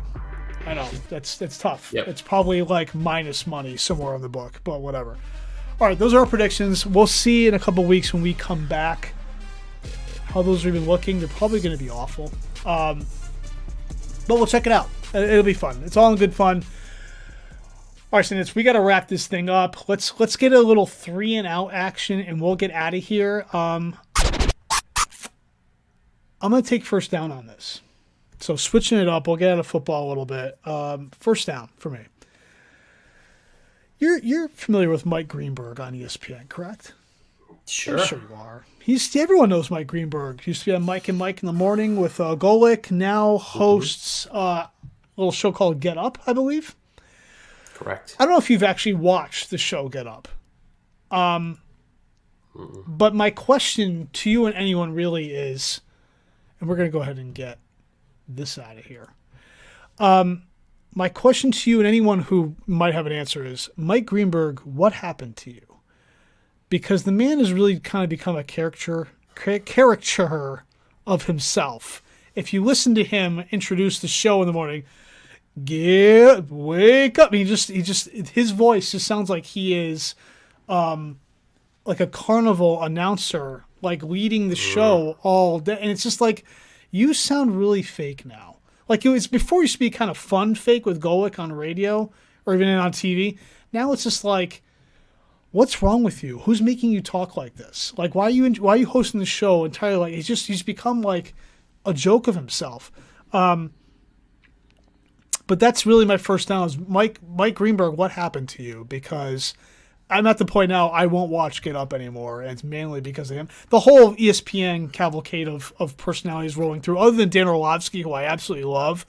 I know, that's tough. Yep. It's probably like minus money somewhere in the book, but whatever. All right, those are our predictions. We'll see in a couple weeks when we come back how those are even looking. They're probably going to be awful. But we'll check it out. It'll be fun. It's all in good fun. All right, so we got to wrap this thing up. Let's get a little 3-and-out action, and we'll get out of here. I'm going to take first down on this. So switching it up, we'll get out of football a little bit. First down for me. You're familiar with Mike Greenberg on ESPN, correct? Sure. I'm sure you are. Everyone knows Mike Greenberg. He used to be on Mike and Mike in the morning with Golick. Now hosts a little show called Get Up, I believe. Correct. I don't know if you've actually watched the show Get Up. But my question to you and anyone really is, and we're going to go ahead and get this out of here. My question to you and anyone who might have an answer is, Mike Greenberg, what happened to you? Because the man has really kind of become a caricature of himself. If you listen to him introduce the show in the morning, wake up. He just his voice just sounds like he is like a carnival announcer, like leading the show all day. And it's just like, you sound really fake now. Like it was before, used to be kind of fun fake with Golick on radio or even on TV. Now it's just like, what's wrong with you? Who's making you talk like this? Like, why are you hosting the show entirely? Like, he's become like a joke of himself. But that's really my first down is Mike Greenberg. What happened to you? Because I'm at the point now I won't watch Get Up anymore, and it's mainly because of him. The whole ESPN cavalcade of personalities rolling through, other than Dan Orlovsky, who I absolutely love,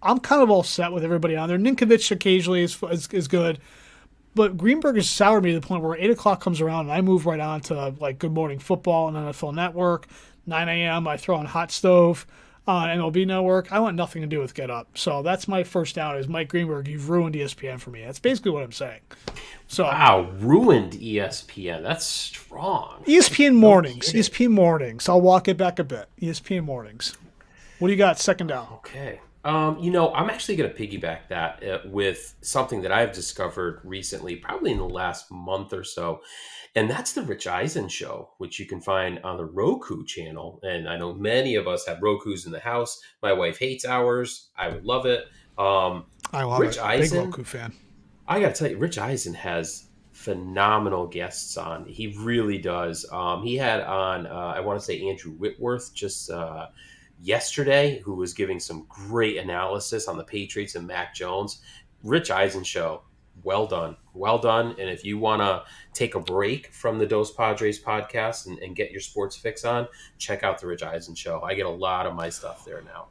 I'm kind of all set with everybody on there. Ninkovich occasionally is good, but Greenberg has soured me to the point where 8 o'clock comes around and I move right on to like Good Morning Football and NFL Network. 9 a.m. I throw on Hot Stove on MLB Network. I want nothing to do with Get Up. So that's my first down is Mike Greenberg. You've ruined ESPN for me. That's basically what I'm saying. So wow, ruined ESPN. That's strong. ESPN mornings. ESPN mornings. I'll walk it back a bit. ESPN mornings. What do you got? Second down. Okay. I'm actually going to piggyback that with something that I've discovered recently, probably in the last month or so. And that's the Rich Eisen Show, which you can find on the Roku channel. And I know many of us have Rokus in the house. My wife hates ours. I would love it. I love Rich it. Eisen, Big Roku fan. I got to tell you, Rich Eisen has phenomenal guests on. He really does. He had on, I want to say Andrew Whitworth just yesterday, who was giving some great analysis on the Patriots and Mac Jones. Rich Eisen Show. Well done. Well done. And if you want to take a break from the Dos Padres podcast and get your sports fix on, check out the Rich Eisen Show. I get a lot of my stuff there now.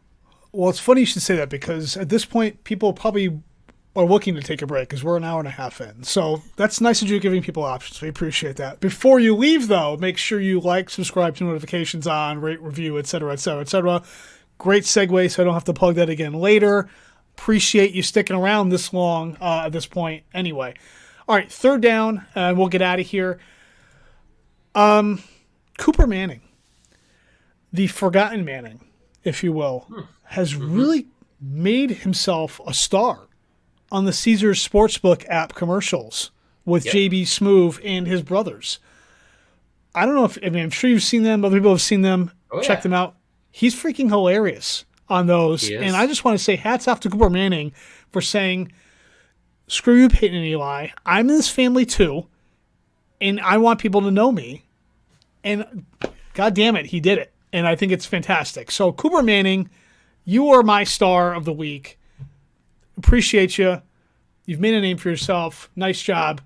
Well, it's funny you should say that because at this point, people probably are looking to take a break because we're an hour and a half in. So that's nice of you giving people options. We appreciate that. Before you leave, though, make sure you like, subscribe to notifications on, rate, review, etc., etc., etc. Great segue, so I don't have to plug that again later. Appreciate you sticking around this long at this point. Anyway, all right, third down, and we'll get out of here. Cooper Manning, the forgotten Manning, if you will, has really made himself a star on the Caesars Sportsbook app commercials with JB Smoove and his brothers. I don't know I'm sure you've seen them. Other people have seen them. Check them out. He's freaking hilarious on those. And I just want to say hats off to Cooper Manning for saying, screw you, Peyton and Eli. I'm in this family too, and I want people to know me. And God damn it, he did it. And I think it's fantastic. So Cooper Manning, you are my star of the week. Appreciate you. You've made a name for yourself. Nice job.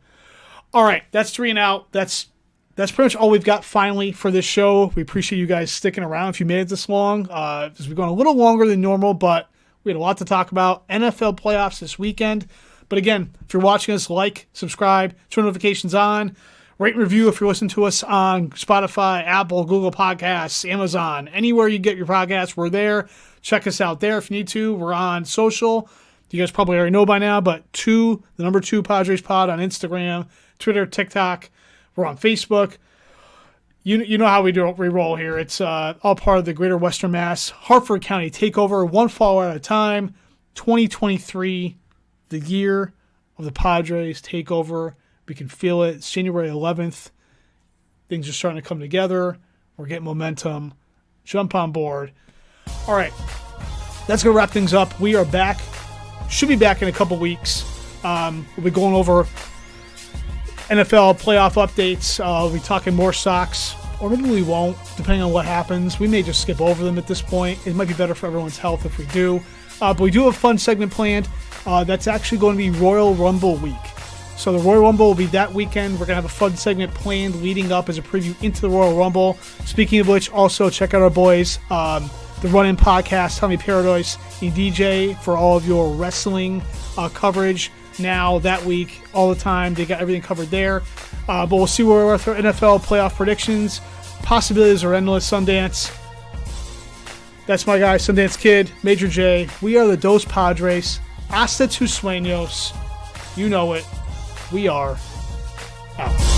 All right, that's 3 and out. That's that's pretty much all we've got finally for this show. We appreciate you guys sticking around if you made it this long. Because we're going a little longer than normal, but we had a lot to talk about. NFL playoffs this weekend. But again, if you're watching us, like, subscribe, turn notifications on, rate and review if you're listening to us on Spotify, Apple, Google Podcasts, Amazon, anywhere you get your podcasts, we're there. Check us out there if you need to. We're on social. You guys probably already know by now, but the number 2 Padres Pod on Instagram, Twitter, TikTok. We're on Facebook. You know how we roll here. It's all part of the Greater Western Mass Hartford County Takeover, one follower at a time. 2023, the year of the Padres Takeover. We can feel it. It's January 11th. Things are starting to come together. We're getting momentum. Jump on board. All right. That's going to wrap things up. We are back. Should be back in a couple weeks. We'll be going over NFL playoff updates. We'll be talking more Sox, or maybe we won't, depending on what happens. We may just skip over them at this point. It might be better for everyone's health if we do. But we do have a fun segment planned. That's actually going to be Royal Rumble week. So the Royal Rumble will be that weekend. We're going to have a fun segment planned leading up as a preview into the Royal Rumble. Speaking of which, also check out our boys, the Run-In Podcast, Tommy Paradise, and DJ for all of your wrestling coverage now, that week, all the time. They got everything covered there. But we'll see where we're at with our NFL playoff predictions. Possibilities are endless. Sundance. That's my guy, Sundance Kid, Major J. We are the Dos Padres. Hasta tus sueños. You know it. We are out.